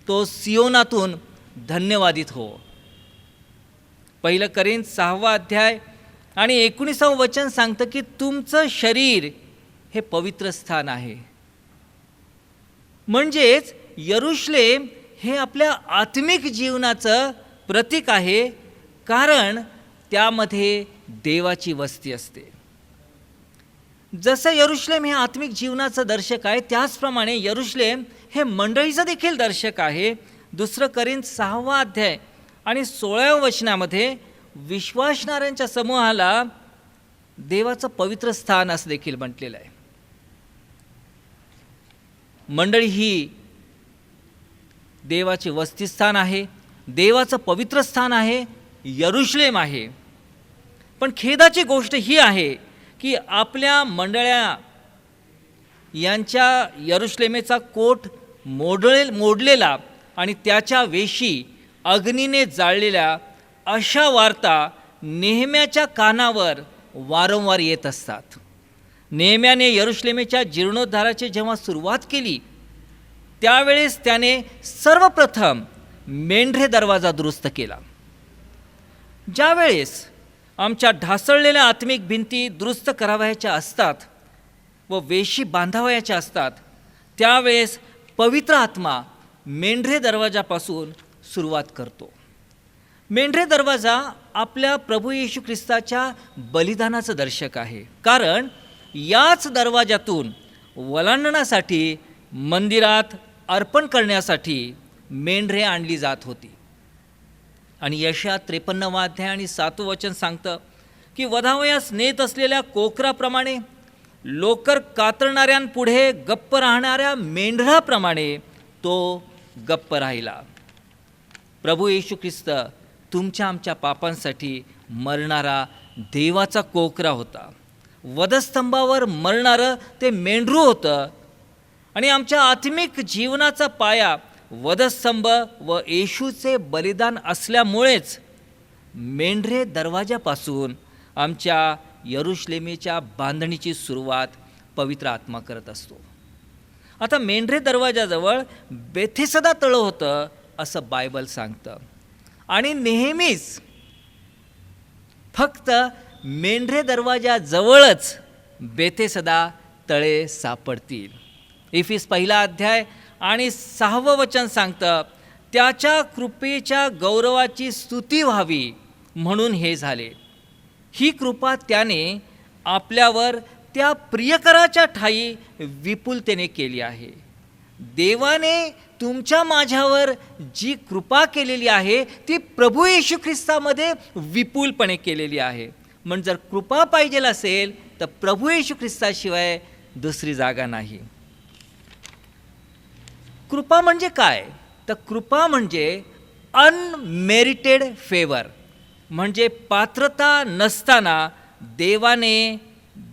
तो सियोनातून धन्यवादित हो. 1 करिंथ 6 अध्याय आणि 19 वचन सांगतं की तुमचं शरीर हे पवित्र स्थान आहे. म्हणजेच यरुशलेम हे आपल्या आत्मिक जीवनाचं प्रतीक आहे, कारण त्यामध्ये देवाची वस्ती असते. जसं यरुशलेम हे आत्मिक जीवनाचं दर्शक आहे, त्याचप्रमाणे यरुशलेम हे मंडळीचं देखील दर्शक आहे. 2 करिंथ 6 अध्याय आणि 16 वचनामध्ये विश्वासणाऱ्यांच्या समूहाला देवाचं पवित्र स्थान असं देखील म्हटलेलं आहे. मंडळी ही देवाचे वस्तीस्थान आहे, देवाचं पवित्र स्थान आहे, यरुशलेम आहे. पण खेदाची गोष्ट ही आहे की आपल्या मंडळ्या यांच्या यरुशलेमेचा कोट मोडलेला आणि त्याच्या वेशी अग्नीने जाळलेल्या अशा वार्ता नेहेम्याच्या कानावर वारंवार येत असतात. नेहेम्याने यरुशलेमेच्या जीर्णोद्धाराची जेव्हा सुरुवात केली त्यावेळेस त्याने सर्वप्रथम मेंढरे दरवाजा दुरुस्त केला. ज्यावेळेस आमच्या ढासळलेल्या आत्मिक भिंती दुरुस्त करावयाच्या असतात व वेशी बांधावयाच्या असतात, त्यावेळेस पवित्र आत्मा मेंढरे दरवाजापासून सुरुवात करतो. मेंढरे दरवाजा आपल्या प्रभू येशू ख्रिस्ताच्या बलिदानाचं दर्शक आहे, कारण याच दरवाजातून वलांडण्यासाठी मंदिरात अर्पण करण्यासाठी मेंढरे आणली जात होती. आणि यशा 53 अध्याय आणि 7 वचन सांगतं की वधावयास नेत असलेल्या कोकराप्रमाणे, लोकर कातरणाऱ्यांपुढे गप्प राहणाऱ्या मेंढराप्रमाणे तो गप्प राहिला. प्रभू येशू ख्रिस्त तुमच्या आमच्या पापांसाठी मरणारा देवाचा कोकरा होता. वधस्तंभावर मरणारं ते मेंढरू होतं. आणि आमच्या आत्मिक जीवनाचा पाया वधस्तंभ व येशूचे बलिदान असल्यामुळेच मेंढरे दरवाजापासून आमच्या यरुशलेमेच्या बांधणीची सुरुवात पवित्र आत्मा करत असतो. आता मेंढरे दरवाजाजवळ बेथेसदा तळं होतं असं बायबल सांगतं. आणि नेहमीच फक्त मेंढरे दरवाजाजवळच बेथेसदा तळे सापडतील. इफिस 1 अध्याय आणि 6 वचन सांगतं, त्याच्या कृपेच्या गौरवाची स्तुती व्हावी म्हणून हे झाले. ही कृपा त्याने आपल्यावर त्या प्रियकराच्या ठायी विपुलतेने केली आहे. देवाने तुमच्या माझ्यावर जी कृपा केलेली आहे ती प्रभू येशू ख्रिस्तामध्ये विपुलपणे केलेली आहे. म्हणजे जर कृपा पाहिजे असेल तर प्रभू येशू ख्रिस्ताशिवाय दुसरी जागा नाही. कृपा म्हणजे काय? तर कृपा म्हणजे अनमेरिटेड फेवर, म्हणजे पात्रता नसताना देवाने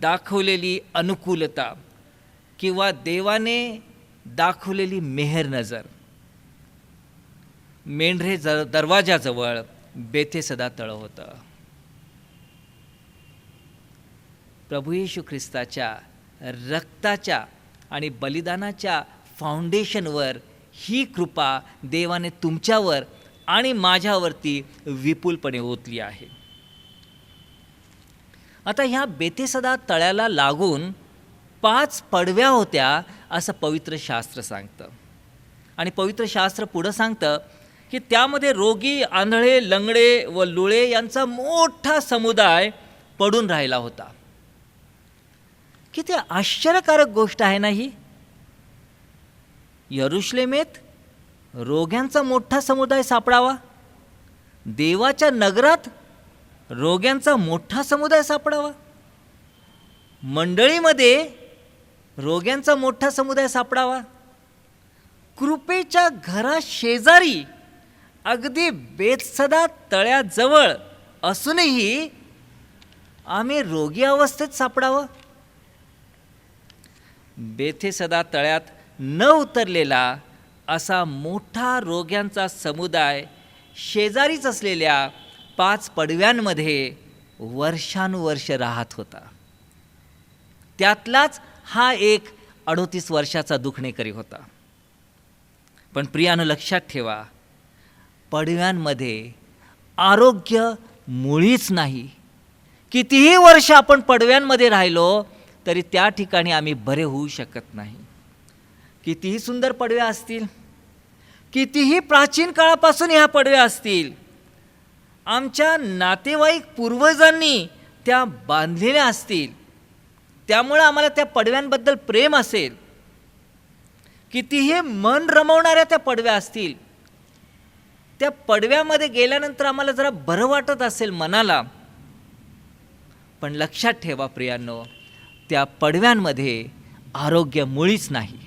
दाखवलेली अनुकूलता किंवा देवाने दाखवलेली मेहर नजर. मेंढरे दरवाजाजवळ बेथेसदा तळ होतं. प्रभू येशू ख्रिस्ताच्या रक्ताच्या आणि बलिदानाच्या फाउंडेशनवर ही कृपा देवाने तुमच्यावर आणि माझ्यावरती विपुलपणे ओतली आहे. आता ह्या बेथेसदा तळ्याला लागून 5 पडव्या होत्या असं पवित्र शास्त्र सांगतं. आणि पवित्र शास्त्र पुढं सांगतं की त्यामध्ये रोगी, आंधळे, लंगडे व लुळे यांचा मोठा समुदाय पडून राहिला होता. किती आश्चर्यकारक गोष्ट आहे ना ही. यरुशलेमेत रोग्यांचा मोठा समुदाय सापडावा, देवाच्या नगरात रोग्यांचा मोठा समुदाय सापडावा, मंडळीमध्ये रोग्यांचा मोठा समुदाय सापडावा, कृपेच्या घराशेजारी अगदी बेथसदा तळ्याजवळ असूनही आम्ही रोगी अवस्थेत सापडावं. बेथेसदा तळ्यात न उतरलेला असा मोठा रोग्यांचा समुदाय शेजारीच असलेल्या 5 पडव्यांमध्ये वर्षानुवर्ष राहत होता. त्यातलाच हा एक 38 वर्षाचा दुखणेकरी होता. पण प्रियानं लक्षात ठेवा, पडव्यांमध्ये आरोग्य मुळीच नाही. कितीही वर्ष आपण पडव्यांमध्ये राहिलो तरी त्या ठिकाणी आम्ही बरे होऊ शकत नाही. कितीही सुंदर पडव्या असतील, कितीही प्राचीन काळापासून ह्या पडव्या असतील, आमच्या नातेवाईक पूर्वजांनी त्या बांधलेल्या असतील, त्यामुळे आम्हाला त्या पडव्यांबद्दल प्रेम असेल, कितीही मन रमवणाऱ्या त्या पडव्या असतील, त्या पडव्यामध्ये गेल्यानंतर आम्हाला जरा बरं वाटत असेल मनाला, पण लक्षात ठेवा प्रियांनो, त्या पडव्यांमध्ये आरोग्य मुळीच नाही.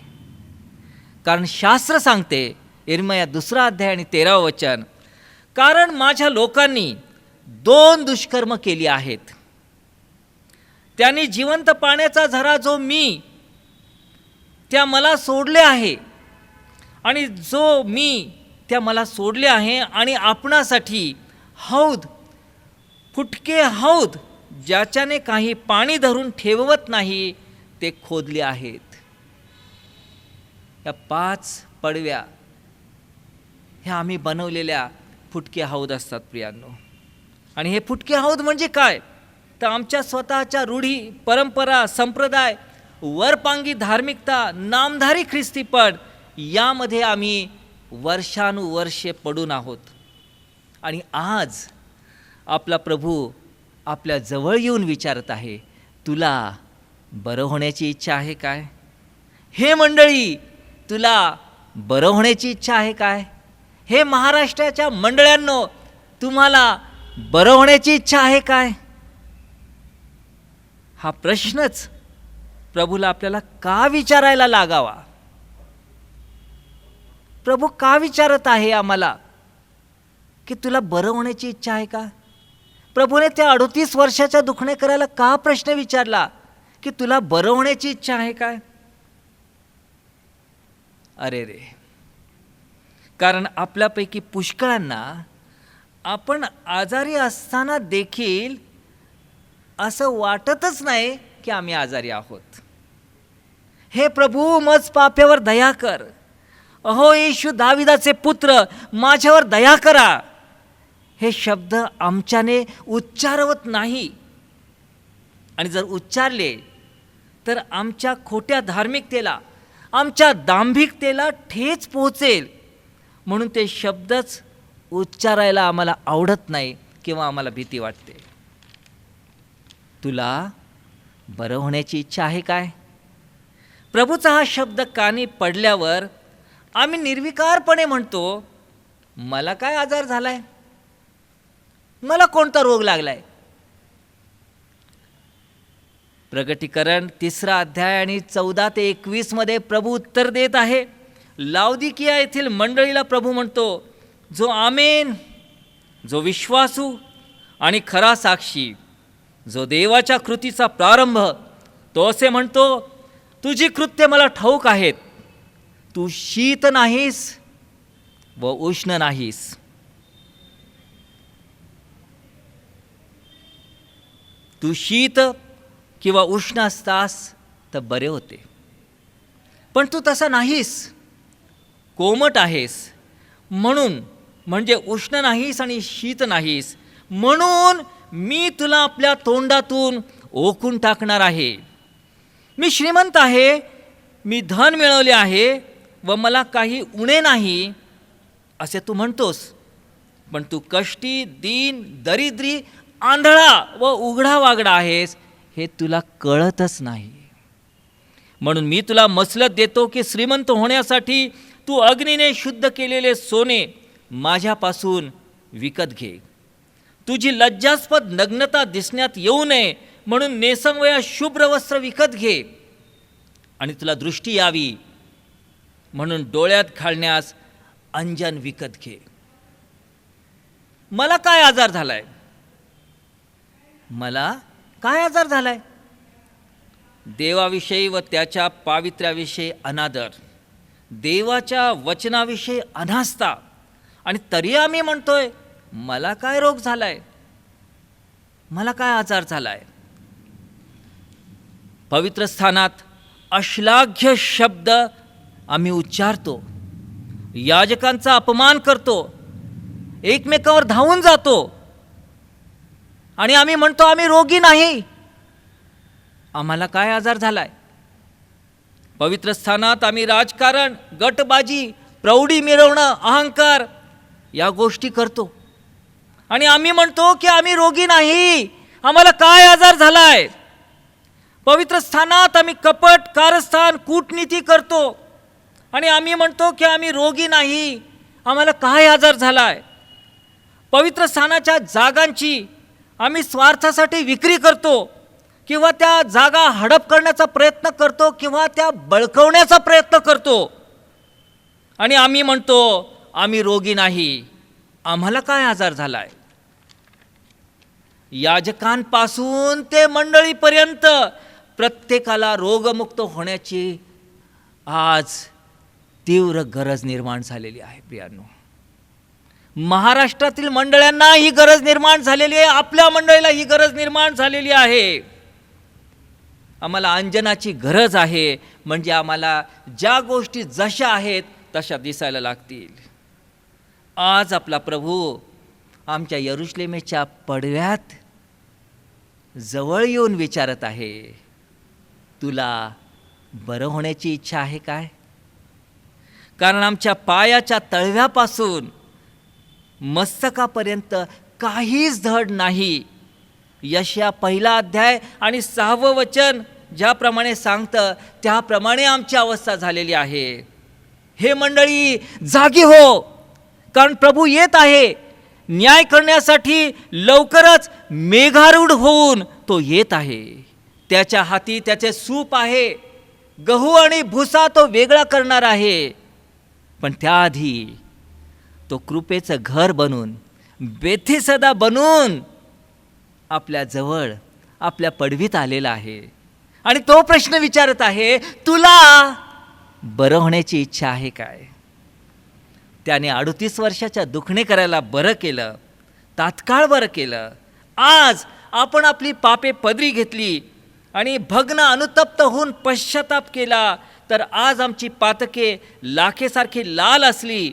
कारण शास्त्र सांगते, यिर्मया 2 अध्याय आणि 13 वचन, कारण माझ्या लोकांनी 2 दुष्कर्म केली आहेत. त्यांनी जिवंत पाण्याचा झरा जो मी त्या मला सोडले आहे आणि जो मी त्या मला सोडले आहे आणि आपणासाठी हौद, फुटके हौद ज्याच्याने काही पाणी धरून ठेवत नाही ते खोदले आहेत. या 5 पडव्या ह्या आम्ही बनवलेल्या फुटके हौद असतात प्रियांनो. आणि हे फुटके हौद म्हणजे काय, तर आमच्या स्वतःच्या रूढी, परंपरा, संप्रदाय, वरपांगी धार्मिकता, नामधारी ख्रिस्तीपण यामध्ये आम्ही वर्षानुवर्षे पडून आहोत. आणि आज आपला प्रभू आपल्या जवळ येऊन विचारत आहे, तुला बरं होण्याची इच्छा आहे काय? हे मंडळी, तुला बरं होण्याची इच्छा आहे काय? हे महाराष्ट्राच्या मंडळ्यांनो, तुम्हाला बरं होण्याची इच्छा आहे काय? हा प्रश्नच प्रभूला आपल्याला का विचारायला लागावा? प्रभू का विचारत आहे आम्हाला की तुला बरं होण्याची इच्छा आहे का? प्रभूने त्या 38 वर्षाच्या दुखणेकराला का प्रश्न विचारला की तुला बरं होण्याची इच्छा आहे काय? अरे रे, कारण आपल्यापैकी पुष्कळांना आपण आजारी असताना देखील असं वाटतच नाही की आम्ही आजारी आहोत. हे प्रभू, मज पाप्यावर दया कर. अहो येशू दाविदाचे पुत्र, माझ्यावर दया करा. हे शब्द आमच्याने उच्चारवत नाही. आणि जर उच्चारले तर आमच्या खोट्या धार्मिकतेला, आमच्या दांभिकतेला ठेच पोहोचेल. म्हणून ते शब्दच उच्चारायला आम्हाला आवडत नाही किंवा आम्हाला भीती वाटते. तुला बरं होण्याची इच्छा आहे काय? प्रभूचा हा शब्द कानी पडल्यावर आम्ही निर्विकारपणे म्हणतो, मला काय आजार झालाय, मला कोणता रोग लागलाय? प्रगटीकरण 3 अध्याय आणि 14 ते 21 मध्ये प्रभू उत्तर देत आहे. लाउदिकिया येथील मंडळीला प्रभू म्हणतो, जो आमेन, जो विश्वासू आणि खरा साक्षी, जो देवाच्या कृतीचा प्रारंभ, तो असे म्हणतो, तुझी कृत्य मला ठाऊक आहेत, तू शीत नाहीस व उष्ण नाहीस. तू शीत किंवा उष्ण असतास तर बरे होते, पण तू तसा नाहीस, कोमट आहेस. म्हणून म्हणजे उष्ण नाहीस आणि शीत नाहीस, म्हणून मी तुला आपल्या तोंडातून ओकून टाकणार आहे. मी श्रीमंत आहे, मी धन मिळवले आहे व मला काही उणे नाही असे तू म्हणतोस, पण तू कष्टी, दीन, दरिद्री, आंधळा व उघडा वागडा आहेस हे तुला कळतच नाही. म्हणून मी तुला मसलत देतो की श्रीमंत होण्यासाठी तू अग्नीने शुद्ध केलेले सोने माझ्यापासून विकत घे. तुझी लज्जास्पद नग्नता दिसण्यात येऊ नये म्हणून नेसमवया शुभ्र वस्त्र विकत घे. आणि तुला दृष्टी यावी म्हणून डोळ्यात घालण्यास अंजन विकत घे. मला काय आजार झालाय? मला काय आजार झालाय? देवाविषयी व त्याच्या पावित्र्याविषयी अनादर, देवाच्या वचनाविषयी अनास्था, आणि तरी आम्ही म्हणतोय मला काय रोग झालाय, मला काय आजार झालाय. पवित्र स्थानात अश्लाघ्य शब्द आम्ही उच्चारतो, याजकांचा अपमान करतो, एकमेकावर धावून जातो आणि आम्ही म्हणतो आम्ही रोगी नाही. आम्हाला काय आजार झालाय? पवित्र स्थानात आम्ही राजकारण, गटबाजी, प्रौढी मिरवणं, अहंकार या गोष्टी करतो आणि आम्ही म्हणतो की आम्ही रोगी नाही. आम्हाला काय आजार झालाय? पवित्र स्थानात आम्ही कपट, कारस्थान, कूटनीती करतो आणि आम्ही म्हणतो की आम्ही रोगी नाही. आम्हाला काय आजार झालाय? पवित्र स्थानाच्या जागांची आम्ही स्वार्थासाठी विक्री करतो किंवा त्या जागा हडप करण्याचा प्रयत्न करतो किंवा त्या बळकवण्याचा प्रयत्न करतो आणि आम्ही म्हणतो आम्ही रोगी नाही. आम्हाला काय आजार झालाय? याजकांपासून ते मंडळीपर्यंत प्रत्येकाला रोगमुक्त होण्याची आज तीव्र गरज निर्माण झालेली आहे. प्रियांनो, महाराष्ट्रातील मंडळांना ही गरज निर्माण झालेली आहे, आपल्या मंडळीला ही गरज निर्माण झालेली आहे. आम्हाला अंजनाची गरज आहे, म्हणजे आम्हाला ज्या गोष्टी जशा आहेत तशा दिसायला लागतील. आज आपला प्रभू आमच्या यरुशलेमेच्या पडव्यात जवळ येऊन विचारत आहे, तुला बरं होण्याची इच्छा आहे काय? कारण आमच्या पायाच्या तळव्यापासून मस्तकापर्यंत काहीच धड नाही. यशया 1 अध्याय आणि 6 वचन ज्याप्रमाणे सांगतं त्याप्रमाणे आमची अवस्था झालेली आहे. हे मंडळी, जागी हो, कारण प्रभू येत आहे. न्याय करण्यासाठी लवकरच मेघारूढ होऊन तो येत आहे. त्याच्या हाती त्याचे सूप आहे, गहू आणि भुसा तो वेगळा करणार आहे. पण त्याआधी तो कृपेचं घर बनून, बेथेसदा बनून आपल्या जवळ, आपल्या पडवीत आलेला आहे आणि तो प्रश्न विचारत आहे, तुला बरं होण्याची इच्छा आहे काय? त्याने 38 वर्षाच्या दुखणेकराला बरं केलं, तात्काळ बरं केलं. आज आपण आपली पापे पदरी घेतली आणि भग्न अनुतप्त होऊन पश्चाताप केला, तर आज आमची पातके लाखेसारखी लाल असली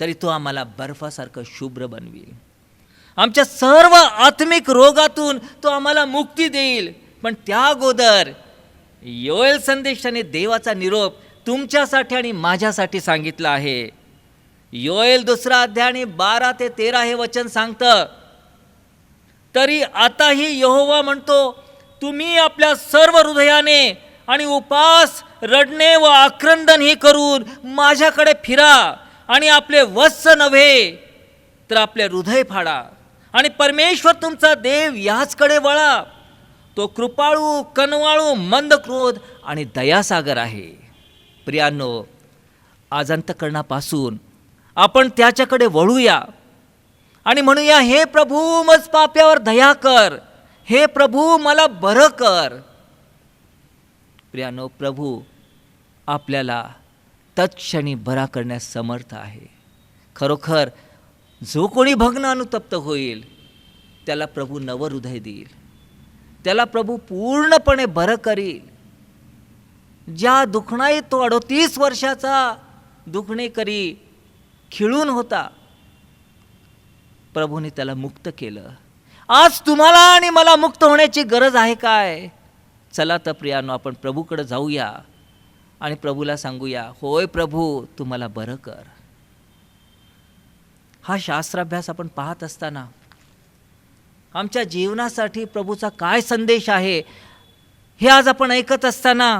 तरी तो आम्हाला बर्फासारखं शुभ्र बनवील. आमच्या सर्व आत्मिक रोगातून तो आम्हाला मुक्ती देईल. पण त्या अगोदर योएल संदेशाने देवाचा निरोप तुमच्यासाठी आणि माझ्यासाठी सांगितला आहे. योएल 2 अध्याय आणि 12 ते 13 हे वचन सांगतं, तरी आताही यहोवा म्हणतो, तुम्ही आपल्या सर्व हृदयाने आणि उपास, रडणे व आक्रंदन हे करून माझ्याकडे फिरा आणि आपले वत्स नव्हे तर आपले हृदय फाडा आणि परमेश्वर तुमचा देव याचकडे वळा. तो कृपाळू, कनवाळू, मंद क्रोध आणि दयासागर आहे. प्रियांनो, आज अंतःकरणापासून आपण त्याच्याकडे वळूया आणि म्हणूया, हे प्रभू मज पाप्यावर दया कर, हे प्रभू मला बरं कर. प्रियानो, प्रभू आपल्याला तत्क्षणी बरा करण्यास समर्थ आहे. खरोखर जो कोणी भग्न अनुतप्त होईल त्याला प्रभू नवं हृदय देईल, त्याला प्रभू पूर्णपणे बरं करील. ज्या दुखणाई तो 38 वर्षाचा दुखणेकरी खिळून होता, प्रभूने त्याला मुक्त केलं. आज तुम्हाला आणि मला मुक्त होण्याची गरज आहे काय? चला तर प्रियानो, आपण प्रभूकडे जाऊया आणि प्रभूला सांगूया, होय प्रभू, तू मला बरं कर. हा शास्त्राभ्यास आपण पाहत असताना आमच्या जीवनासाठी प्रभूचा काय संदेश आहे हे आज आपण ऐकत असताना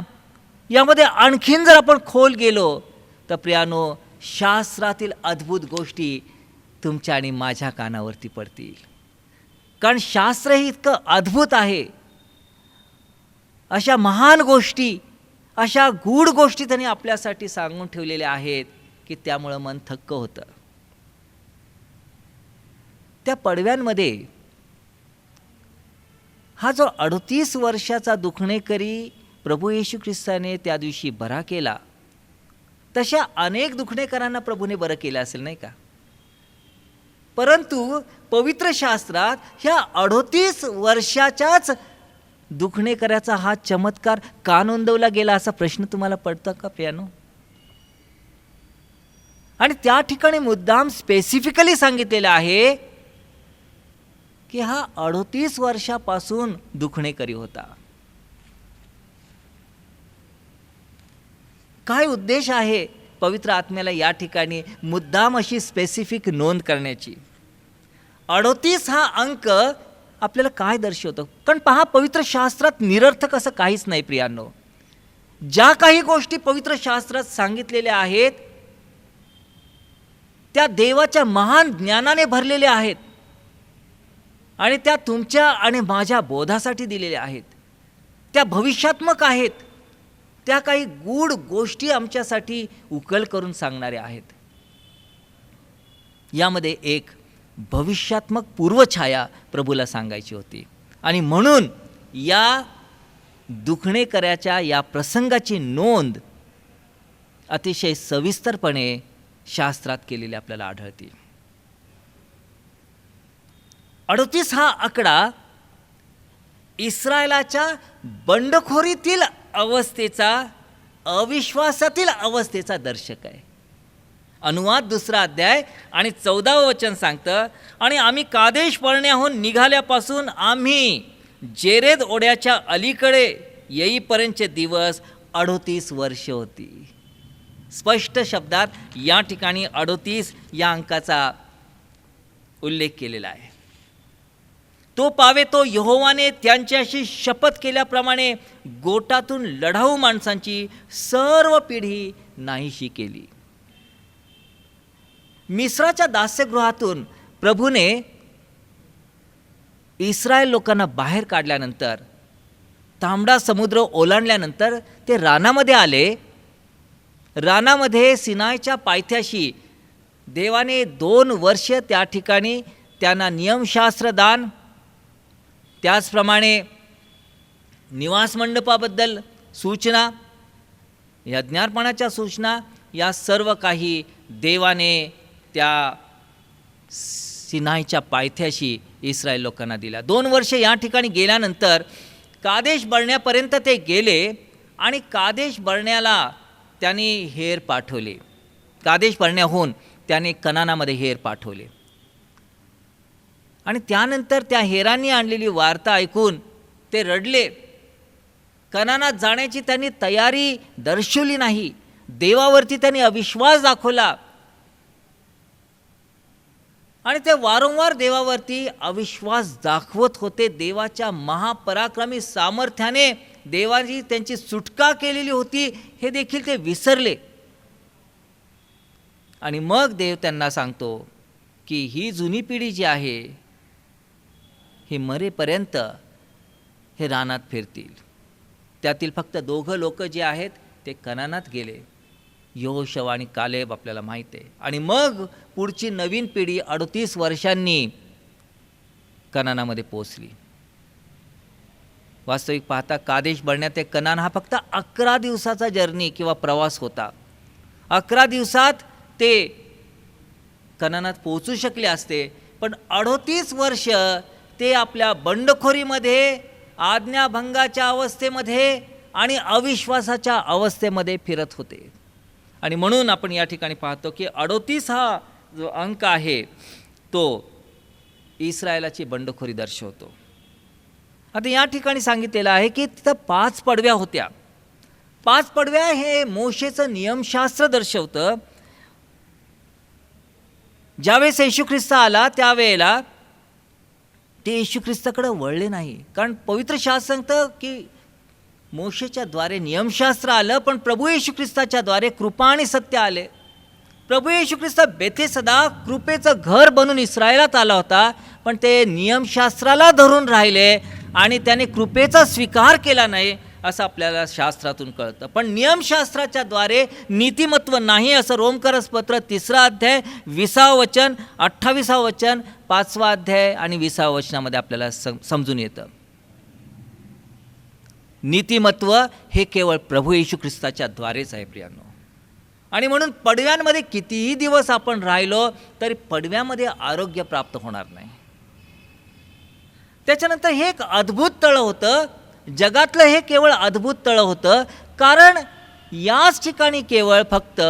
यामध्ये आणखीन जर आपण खोल गेलो तर प्रियानो, शास्त्रातील अद्भुत गोष्टी तुमच्या आणि माझ्या कानावरती पडतील. कारण शास्त्र हे इतकं अद्भुत आहे. अशा महान गोष्टी, अशा गूढ गोष्टी त्यांनी आपल्यासाठी सांगून ठेवलेल्या आहेत की त्यामुळं मन थक्क होतं. त्या पडव्यांमध्ये हा जो 38 वर्षाचा दुखणेकरी प्रभू येशू ख्रिस्ताने त्या दिवशी बरा केला, तशा अनेक दुखणेकरांना प्रभूने बरं केलं असेल, नाही का? परंतु पवित्र शास्त्रात ह्या 38 वर्षाच्याच दुखणेकराचा हा चमत्कार का नोंदवला गेला असा प्रश्न तुम्हाला पडतो का प्रियानो? आणि त्या ठिकाणी मुद्दाम स्पेसिफिकली सांगितलेलं आहे की हा 38 वर्षापासून दुखणेकरी होता. काय उद्देश आहे पवित्र आत्म्याला या ठिकाणी मुद्दाम अशी स्पेसिफिक नोंद करण्याची? 38 हा अंक आपल्याला काय दर्शवतो? कारण पहा, पवित्र शास्त्रात निरर्थक असं काहीच नाही प्रियांनो. ज्या काही गोष्टी पवित्र शास्त्रात सांगितलेल्या आहेत त्या देवाच्या महान ज्ञानाने भरलेल्या आहेत आणि त्या तुमच्या आणि माझ्या बोधासाठी दिलेल्या आहेत. त्या भविष्यात्मक आहेत. त्या काही गूढ गोष्टी आमच्यासाठी उकल करून सांगणाऱ्या आहेत. यामध्ये एक भविष्यात्मक पूर्वछाया प्रभूला सांगायची होती आणि म्हणून या दुखणेकऱ्याच्या या प्रसंगाची नोंद अतिशय सविस्तरपणे शास्त्रात केलेली आपल्याला आढळते. 38 हा आकडा इस्रायलाच्या बंडखोरीतील अवस्थेचा, अविश्वासातील अवस्थेचा दर्शक आहे. अनुवाद 2 अध्याय आणि 14 वचन सांगतं, आणि आम्ही कादेश पळण्याहून निघाल्यापासून आम्ही जेरेद ओढ्याच्या अलीकडे येईपर्यंतचे दिवस 38 वर्ष होती. स्पष्ट शब्दात या ठिकाणी 38 या अंकाचा उल्लेख केलेला आहे. तो पावे तो यहोवाने त्यांच्याशी शपथ केल्याप्रमाणे गोटातून लढाऊ माणसांची सर्व पिढी नाहीशी केली. मिस्राच्या दास्यगृहातून प्रभूने इस्रायल लोकांना बाहेर काढल्यानंतर, तांबडा समुद्र ओलांडल्यानंतर ते रानामध्ये आले. रानामध्ये सिनायच्या पायथ्याशी देवाने 2 वर्ष त्या ठिकाणी त्यांना नियमशास्त्र दान, त्याचप्रमाणे निवास मंडपाबद्दल सूचना, यज्ञार्पणाच्या सूचना, या सर्व काही देवाने त्या सिनाईच्या पायथ्याशी इस्रायल लोकांना दिला. 2 वर्ष या ठिकाणी गेल्यानंतर कादेश बर्ण्यापर्यंत ते गेले आणि कादेश बर्ण्याला त्यांनी हेर पाठवले. कादेश बर्ण्याहून त्याने कनानामध्ये हेर पाठवले आणि त्यानंतर त्या हेरांनी आणलेली वार्ता ऐकून ते रडले. कनानात जाण्याची त्यांनी तयारी दर्शवली नाही. देवावरती त्यांनी अविश्वास दाखवला आणि ते वारंवार देवावरती अविश्वास दाखवत होते. देवाच्या महापराक्रमी सामर्थ्याने देवाची त्यांची सुटका केलेली होती हे देखील ते विसरले. आणि मग देव त्यांना सांगतो की ही जुनी पिढी जी आहे ही मरेपर्यंत हे रानात फिरतील. त्यातील फक्त 2 लोक जे आहेत ते कनानात गेले. यहोशू आणि कालेब आपल्याला माहीत आहे. आणि मग पुढची नवीन पिढी 38 वर्षांनी कनानामध्ये पोहोचली. वास्तविक पाहता कादेश बर्न्या ते कनान हा फक्त 11 दिवसाचा जर्नी किंवा प्रवास होता. 11 दिवसात ते कनानात पोहोचू शकले असते, पण 38 वर्ष ते आपल्या बंडखोरीमध्ये, आज्ञाभंगाच्या अवस्थेमध्ये आणि अविश्वासाच्या अवस्थेमध्ये फिरत होते. आणि म्हणून आपण या ठिकाणी पाहतो की 38 हा जो अंक आहे तो इस्रायलाची बंडखोरी दर्शवतो. आता या ठिकाणी सांगितलेलं आहे की तिथं 5 पडव्या होत्या. 5 पडव्या हे मोशेचं नियमशास्त्र दर्शवतं. ज्यावेळेस येशू ख्रिस्त आला त्यावेळेला ते येशू ख्रिस्ताकडे वळले नाही, कारण पवित्र शास्त्र सांगतं की मोशेच्या द्वारे नियमशास्त्र आलं, पण प्रभू येशू ख्रिस्ताच्या द्वारे कृपा आणि सत्य आले. प्रभू येशू ख्रिस्त बेथेसदा कृपेचं घर बनून इस्रायलात आला होता, पण ते नियमशास्त्राला धरून राहिले आणि त्याने कृपेचा स्वीकार केला नाही असं आपल्याला शास्त्रातून कळतं. पण नियमशास्त्राच्या द्वारे नीतिमत्व नाही असं रोमकरस पत्र 3 अध्याय 20 वचन, 28 वचन, 5 अध्याय आणि 20 वचनामध्ये आपल्याला समजून येतं. नीतिमत्व हे केवळ प्रभू येशू ख्रिस्ताच्या द्वारेच आहे प्रियांनो. आणि म्हणून पडव्यांमध्ये कितीही दिवस आपण राहिलो तरी पडव्यामध्ये आरोग्य प्राप्त होणार नाही. त्याच्यानंतर हे एक अद्भुत तळं होतं. जगातलं हे केवळ अद्भुत तळं होतं, कारण याच ठिकाणी केवळ फक्त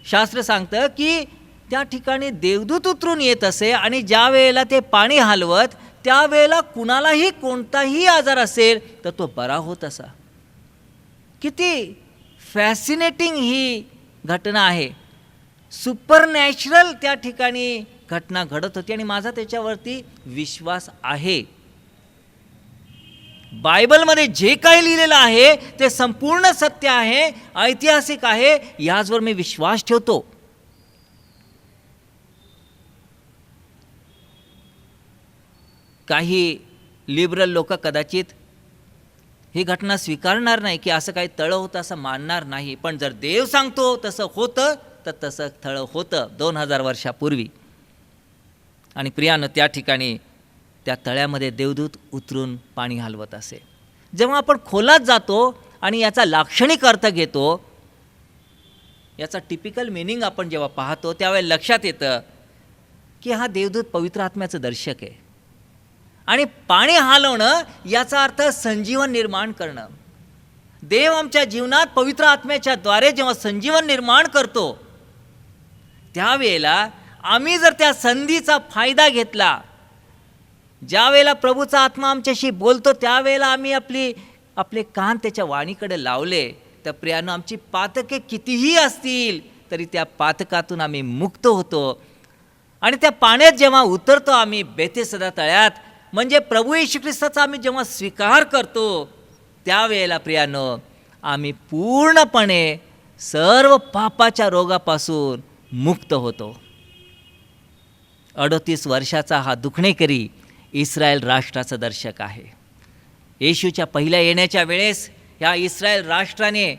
शास्त्र सांगतं की त्या ठिकाणी देवदूत उतरून येत असे आणि ज्या वेळेला ते पाणी हलवत त्यावेळेला कुणालाही कोणताही आजार असेल तर तो बरा होत असा. किती फॅसिनेटिंग ही घटना आहे. सुपरनॅचरल त्या ठिकाणी घटना घडत होती आणि माझा त्याच्यावरती विश्वास आहे. बायबलमध्ये जे काही लिहिलेलं आहे ते संपूर्ण सत्य आहे, ऐतिहासिक आहे, याचवर मी विश्वास ठेवतो. काही लिबरल लोक कदाचित ही घटना स्वीकारणार नाही की असं काही तळं होतं असं मानणार नाही, पण जर देव सांगतो तसं होतं तर तसं तळं होतं 2000 वर्षापूर्वी. आणि प्रियानं त्या ठिकाणी त्या तळ्यामध्ये देवदूत उतरून पाणी हलवत असे. जेव्हा आपण खोलात जातो आणि याचा लाक्षणिक अर्थ घेतो, याचा टिपिकल मिनिंग आपण जेव्हा पाहतो त्यावेळेला लक्षात येतं की हा देवदूत पवित्र आत्म्याचं दर्शक आहे. आणि पाणी हलवणं याचा अर्थ संजीवन निर्माण करणं. देव आमच्या जीवनात पवित्र आत्म्याच्या द्वारे जेव्हा संजीवन निर्माण करतो त्यावेळेला आम्ही जर त्या संधीचा फायदा घेतला, ज्या वेळेला प्रभूचा आत्मा आमच्याशी बोलतो त्यावेळेला आम्ही आपले कान त्याच्या वाणीकडे लावले, तर प्रियानं आमची पातके कितीही असतील तरी त्या पातकातून आम्ही मुक्त होतो. आणि त्या पाण्यात जेव्हा उतरतो आम्ही बेथेसदा तळ्यात, म्हणजे प्रभू येशू ख्रिस्ताचा आम्ही जेव्हा स्वीकार करतो त्यावेळेला प्रियानो आम्ही पूर्णपणे सर्व पापाच्या रोगापासून मुक्त होतो. 38 वर्षाचा हा दुखणेकरी इस्रायल राष्ट्राचा दर्शक आहे. येशूच्या पहिल्या येण्याच्या वेळेस ह्या इस्रायल राष्ट्राने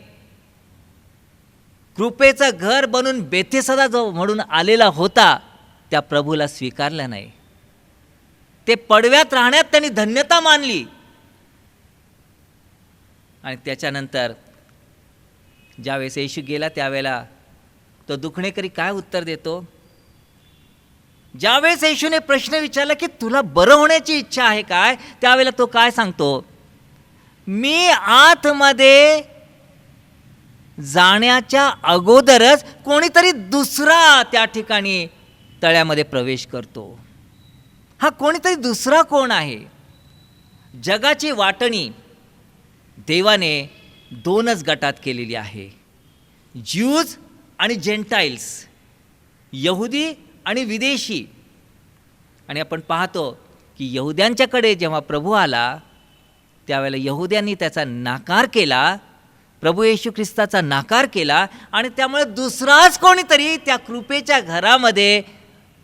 कृपेचं घर बनून बेथेसदा जो म्हणून आलेला होता त्या प्रभूला स्वीकारला नाही. ते पडव्यात राहण्यात त्यांनी धन्यता मानली. आणि त्याच्यानंतर ज्यावेळेस येशू गेला त्यावेळेला तो दुखणेकरी काय उत्तर देतो? ज्यावेळेस येशूने प्रश्न विचारला की तुला बरं होण्याची इच्छा आहे काय, त्यावेळेला तो काय सांगतो? मी आतमध्ये जाण्याच्या अगोदरच कोणीतरी दुसरा त्या ठिकाणी तळ्यामध्ये प्रवेश करतो. हा कोणीतरी दुसरा कोण आहे? जगाची वाटणी देवाने 2च गटात केलेली आहे, ज्यूज आणि जेंटाईल्स, यहुदी आणि विदेशी. आणि आपण पाहतो की यहुद्यांच्याकडे जेव्हा प्रभू आला त्यावेळेला यहुद्यांनी त्याचा नाकार केला, प्रभू येशू ख्रिस्ताचा नाकार केला, आणि त्यामुळे दुसराच कोणीतरी त्या कृपेच्या घरामध्ये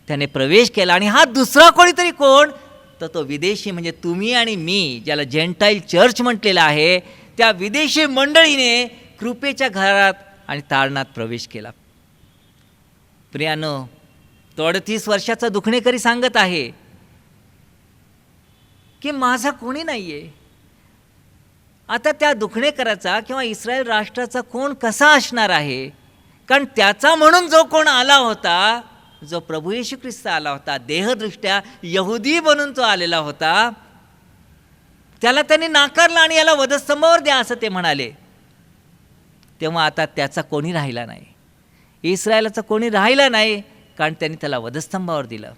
त्याने प्रवेश केला. आणि हा दुसरा कोणीतरी कोण? तर तो विदेशी, म्हणजे तुम्ही आणि मी, ज्याला जेंटाईल चर्च म्हटलेलं आहे, त्या विदेशी मंडळीने कृपेच्या घरात आणि तारणात प्रवेश केला. प्रियानो, तो 38 वर्षाचा दुखणेकरी सांगत आहे की माझा कोणी नाही आहे. आता त्या दुखणेकराचा किंवा इस्रायल राष्ट्राचा कोण कसा असणार आहे? कारण त्याचा म्हणून जो कोण आला होता, जो प्रभू येशू ख्रिस्त आला होता, देहदृष्ट्या यहुदी बनून तो आलेला होता, त्याला त्यांनी नाकारलं आणि याला वधस्तंभावर द्या असं ते म्हणाले. तेव्हा आता त्याचा कोणी राहिला नाही, इस्रायलाचा कोणी राहिला नाही, कारण त्यांनी त्याला वधस्तंभावर दिलं.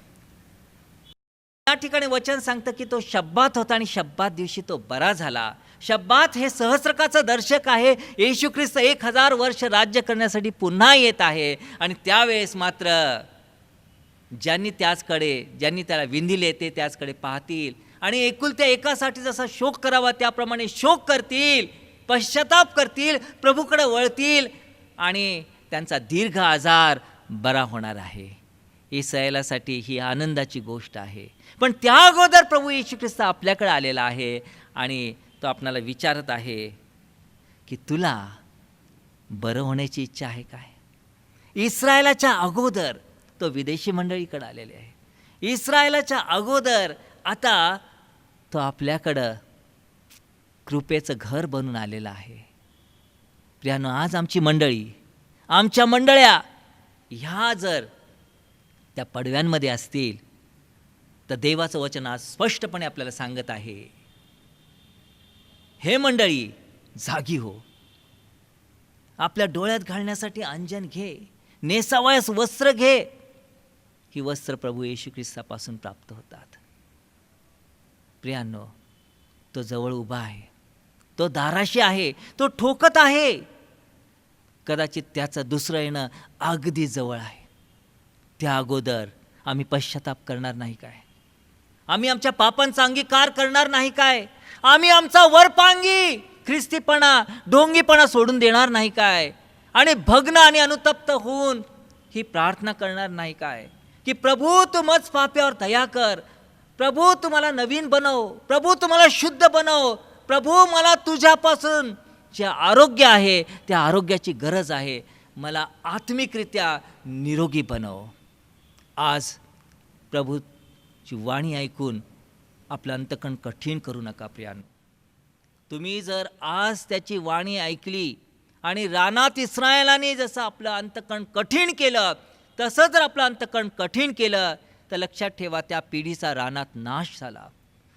या ठिकाणी वचन सांगतं की तो शब्बात होता आणि शब्बात दिवशी तो बरा झाला. शब्बात हे सहस्रकाचं दर्शक आहे. येशू ख्रिस्त 1000 वर्ष राज्य करण्यासाठी पुन्हा येत आहे आणि त्यावेळेस मात्र ज्यांनी त्याला विंधिले ते त्याचकडे पाहतील आणि एकुलत्या एकासाठी जसा शोक करावा त्याप्रमाणे शोक करतील, पश्चाताप करतील, प्रभूकडे वळतील आणि त्यांचा दीर्घ आजार बरा होणार आहे. इस्रायलासाठी ही आनंदाची गोष्ट आहे. पण त्या अगोदर प्रभू येशू ख्रिस्त आपल्याकडे आलेला आहे आणि तो आपणाला विचारत आहे की तुला बरं होण्याची इच्छा आहे काय? इस्रायलाच्या अगोदर तो विदेशी मंडळीकडे आलेले आहे. इस्रायलाच्या अगोदर आता तो आपल्याकडं कृपेचं घर बनून आलेलं आहे. प्रियानो, आज आमच्या मंडळ्या ह्या जर त्या पडव्यांमध्ये असतील तर देवाचं वचन आज स्पष्टपणे आपल्याला सांगत आहे, हे मंडळी जागी हो, आपल्या डोळ्यात घालण्यासाठी अंजन घे, नेसावयास वस्त्र घे. ही वस्त्र प्रभू येशू ख्रिस्तापासून प्राप्त होतात. प्रियांनो, तो जवळ उभा आहे, तो दाराशी आहे, तो ठोकत आहे. कदाचित त्याचं दुसरं येणं अगदी जवळ आहे. त्या अगोदर आम्ही पश्चाताप करणार नाही काय? आम्ही आमच्या पापांचा अंगीकार करणार नाही काय? आम्ही आमचा वरपांगी ख्रिस्तीपणा, ढोंगीपणा सोडून देणार नाही काय? आणि भग्न आणि अनुतप्त होऊन ही प्रार्थना करणार नाही काय की प्रभू तू मज पाप्यावर दया कर, प्रभू तुम्हाला नवीन बनव, प्रभू तुम्हाला शुद्ध बनव, प्रभू मला तुझ्यापासून जे आरोग्य आहे त्या आरोग्याची गरज आहे, मला आत्मिकरित्या निरोगी बनव. आज प्रभूची वाणी ऐकून आपलं अंतकण कठीण करू नका. प्रियानो, तुम्ही जर आज त्याची वाणी ऐकली आणि रानात इस्रायलाने जसं आपलं अंतकण कठीण केलं तसं जर आपलं अंतकण कठीण केलं तर लक्षात ठेवा, त्या पिढीचा रानात नाश झाला.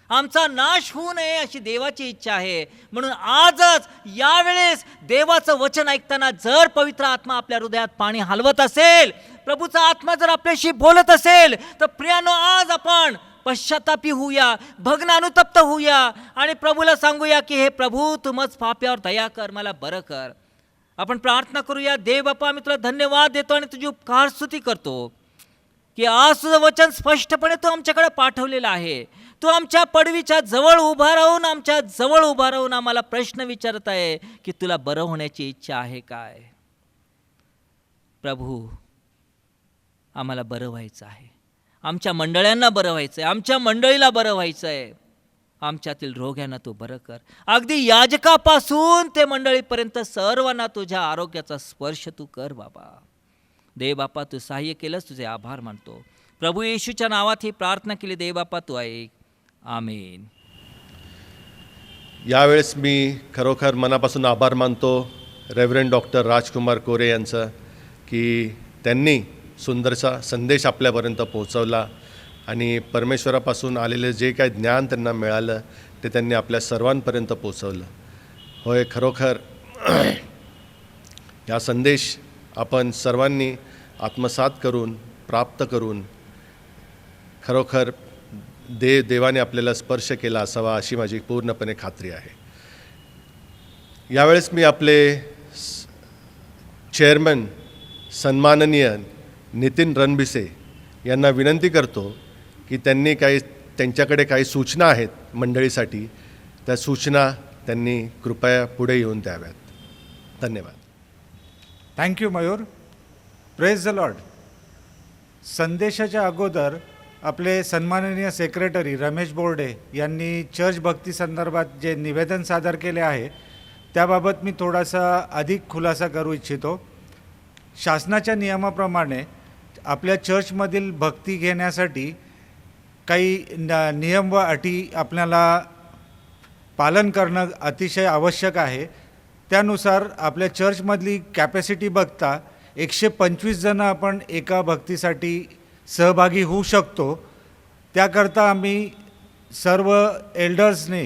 आमचा नाश होऊ नये अशी देवाची इच्छा आहे. म्हणून आजच यावेळेस देवाचं वचन ऐकताना जर पवित्र आत्मा आपल्या हृदयात पाणी हलवत असेल, प्रभूचा आत्मा जर आपल्याशी बोलत असेल, तर प्रियानो आज आपण पश्चातापी होऊया, भग्न अनुतप्त होऊया आणि प्रभूला सांगूया की हे प्रभू तू मज पाप्यावर दया कर, मला बरं कर. आपण प्रार्थना करूया. देव बापा, मी तुला धन्यवाद देतो आणि तुझी उपकार स्तुती करतो की आज तुझं वचन स्पष्टपणे तू आमच्याकडे पाठवलेलं आहे. तू आमच्या पडवीच्या जवळ उभा राहून आम्हाला प्रश्न विचारत आहे की तुला बरं होण्याची इच्छा आहे काय? प्रभू, आम्हाला बरं व्हायचं आहे, आमच्या मंडळ्यांना बरं व्हायचं आहे, आमच्या मंडळीला बरं व्हायचं आहे. आमच्यातील रोग्यांना तू बरं कर. अगदी याजकापासून ते मंडळीपर्यंत सर्वांना तुझ्या आरोग्याचा स्पर्श तू कर बाबा. देव बापा, तू सहाय्य केलंस, तुझे आभार मानतो. प्रभू येशूच्या नावात ही प्रार्थना केली. देव बापा, तू ऐक. आमेन. यावेळेस मी खरोखर मनापासून आभार मानतो रेव्हरंड डॉक्टर राजकुमार कोरे यांचं की त्यांनी सुंदरसा संदेश आपल्यापर्यंत पोहोचवला आणि परमेश्वरापासून आलेले जे काही ज्ञान त्यांना मिळालं ते त्यांनी आपल्या सर्वांपर्यंत पोहोचवलं. होय, खरोखर हा संदेश आपण सर्वांनी आत्मसात करून, प्राप्त करून खरोखर देवाने आपल्याला स्पर्श केला असावा अशी माझी पूर्णपणे खात्री आहे. यावेळेस मी आपले चेअरमन सन्माननीय नितीन रणभिसे यांना विनंती करतो की त्यांच्याकडे काही सूचना आहेत मंडळीसाठी, त्या सूचना त्यांनी कृपया पुढे येऊन द्याव्यात. धन्यवाद. Thank you Mayur. Praise the Lord. संदेशाच्या अगोदर आपले सन्माननीय सेक्रेटरी रमेश बोर्डे यांनी चर्च भक्ती संदर्भात जे निवेदन सादर केले आहे त्याबाबत मी थोडासा अधिक खुलासा करू इच्छितो. शासनाच्या नियमाप्रमाणे आपल्या चर्चमधील भक्ती घेण्यासाठी काही नियम व अटी आपल्याला पालन करणं अतिशय आवश्यक आहे. त्यानुसार आपल्या चर्चमधली कॅपॅसिटी बघता 125 जणं आपण एका भक्तीसाठी सहभागी होऊ शकतो. त्याकरता आम्ही सर्व एल्डर्सने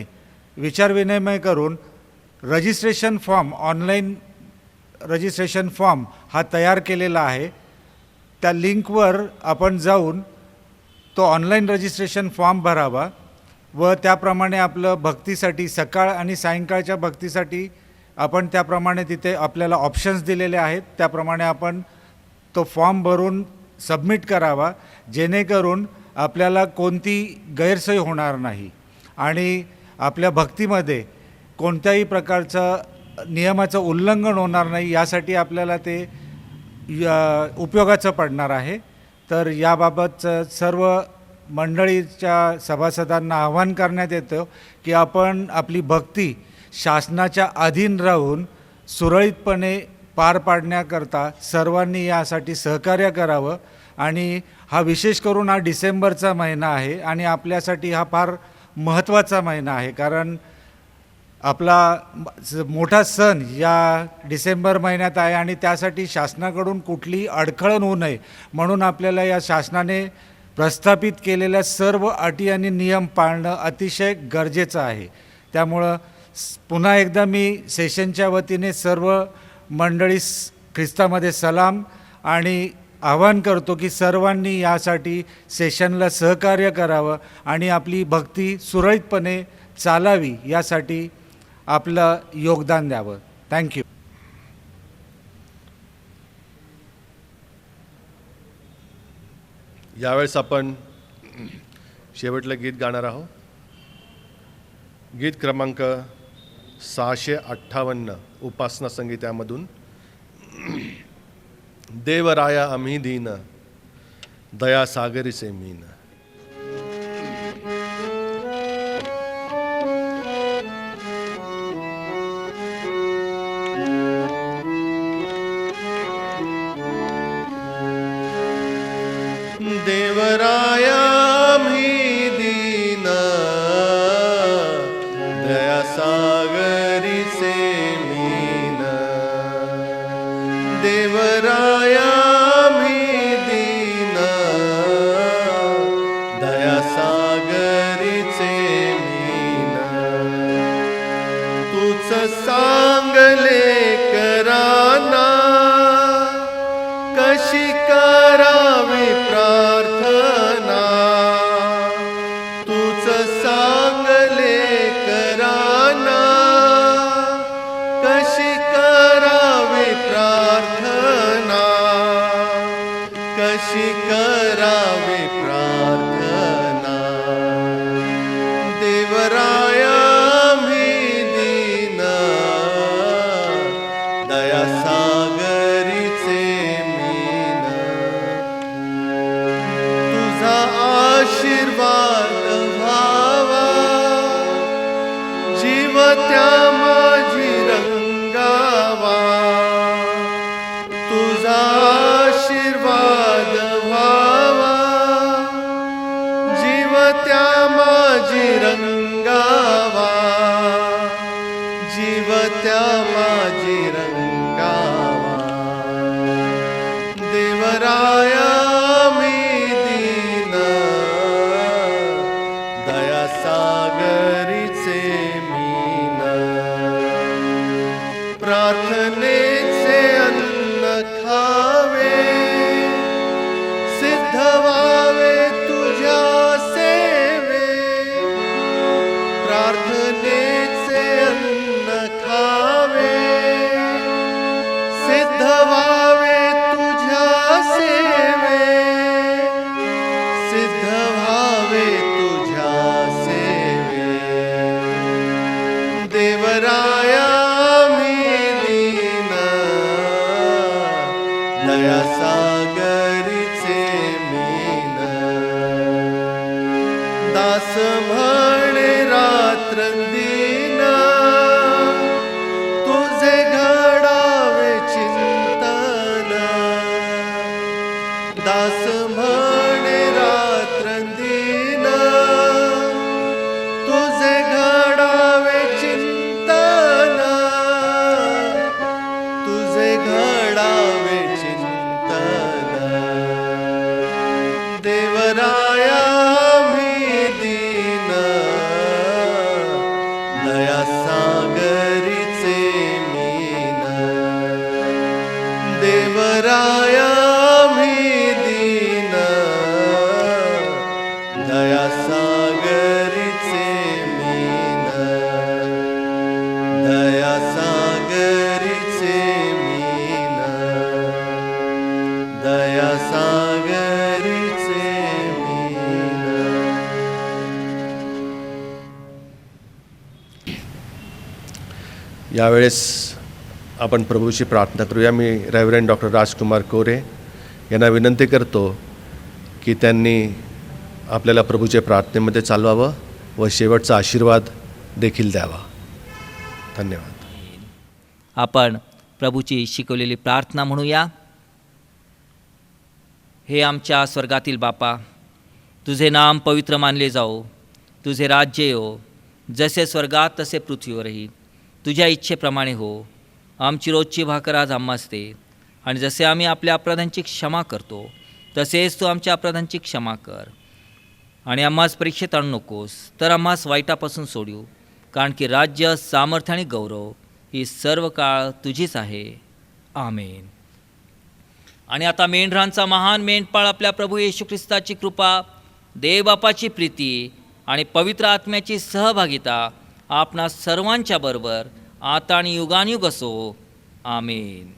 विचारविनिमय करून registration form, online registration form हा तयार केलेला आहे. त्या लिंकवर आपण जाऊन तो ऑनलाईन रजिस्ट्रेशन फॉर्म भरावा व त्याप्रमाणे आपलं भक्तीसाठी सकाळ आणि सायंकाळच्या भक्तीसाठी आपण त्याप्रमाणे तिथे आपल्याला ऑप्शन्स दिलेले आहेत. त्याप्रमाणे आपण तो फॉर्म भरून सबमिट करावा, जेणेकरून आपल्याला कोणती गैरसोय होणार नाही आणि आपल्या भक्तीमध्ये कोणत्याही प्रकारचं नियमाचं उल्लंघन होणार नाही, यासाठी आपल्याला ते उपयोगाचं पडणार आहे. तर याबाबतचं सर्व मंडळीच्या सभासदांना आवाहन करण्यात येतं की आपण आपली भक्ती शासनाच्या अधीन राहून सुरळीतपणे पार पाडण्याकरता सर्वांनी यासाठी सहकार्य करावं. आणि हा विशेष करून हा डिसेंबरचा महिना आहे आणि आपल्यासाठी हा फार महत्त्वाचा महिना आहे, कारण आपला मोठा सण या डिसेंबर महिन्यात आहे आणि त्यासाठी शासनाकडून कुठलीही अडखळण होऊ नये म्हणून आपल्याला या शासनाने प्रस्थापित केलेल्या सर्व अटी आणि नियम पाळणं अतिशय गरजेचं आहे. त्यामुळं पुन्हा एकदा मी सेशनच्या वतीने सर्व मंडळी ख्रिस्तामध्ये सलाम आणि आवाहन करतो की सर्वांनी यासाठी सेशनला सहकार्य करावं आणि आपली भक्ती सुरळीतपणे चालावी यासाठी आपलं योगदान द्यावं. थँक्यू. यावेळेस आपण शेवटलं गीत गाणार आहोत. गीत क्रमांक 658 उपासना संगीतामधून देवराया आम्ही दीन दया सागरी से मीन. देवराया आम्ही दीन दया सागरी से मीन. देवराया आम्ही दीन दया सागरीचे मीन. तूच सांगले कराना कशी करावी प्रार्थना. तूच सांगले कराना कशी करावी प्रार्थना. कशी करावी प्रार्थना. देवराया आम्ही दीन दया सागरीचे मीन. तुझा आशीर्वाद व्हावा जीव त्या माझी रंगावा. तुझा आशीर्वाद व्हावा जीव त्या माझी रंगावा. जीव त्या माझी रंगावा. देवराया आम्ही दीन दया सागरीचे मीन. प्रार्थनेचे अन्न खावे सिद्ध व्हावे तुझ्या सेवे. प्रार्थनेचे अन्न खावे सिद्ध व्हावे तुझ्या सेवे. सिद्ध व्हावे तुझ्या सेवे. देवराया आम्ही दीन दया सागरीचे मीन. दास म्हणे रात्रंदिन वाढावे चिंतन देवराया मी दीन दया सागरीचे मीन देवराया मी दीन दया सागरीचे मीन दया सागरीचे मीन दया सागरीचे मीन. यावेळेस आपण प्रभूची प्रार्थना करूया. मी रेव्हरंड डॉक्टर राजकुमार कोरे यांना विनंती करतो की त्यांनी आपल्याला प्रभूच्या प्रार्थनेमध्ये चालवावं व शेवटचा आशीर्वाद देखील द्यावा. धन्यवाद. आपण प्रभूची शिकवलेली प्रार्थना म्हणूया. हे आमच्या स्वर्गातील बापा, तुझे नाम पवित्र मानले जाओ, तुझे राज्य येवो, जसे स्वर्गात तसे पृथ्वीवरही. तुझ्या इच्छेप्रमाणे हो. आमची रोजची भाकर आज आम्हास दे, आणि जसे आम्ही आपल्या अपराधांची क्षमा करतो तसेच तू आमच्या अपराधांची क्षमा कर. आणि आम्हास परीक्षेत आणू नकोस, तर आम्हास वाईटापासून सोडू, कारण की राज्य, सामर्थ्य आणि गौरव ही सर्व काळ तुझीच आहे. आमेन. आणि आता मेंढरांचा महान मेंढपाळ आपल्या प्रभू येशू ख्रिस्ताची कृपा, देवबापाची प्रीती आणि पवित्र आत्म्याची सहभागिता आपणा सर्वांच्या बरोबर आता आणि युगानुयुग असो. आमेन.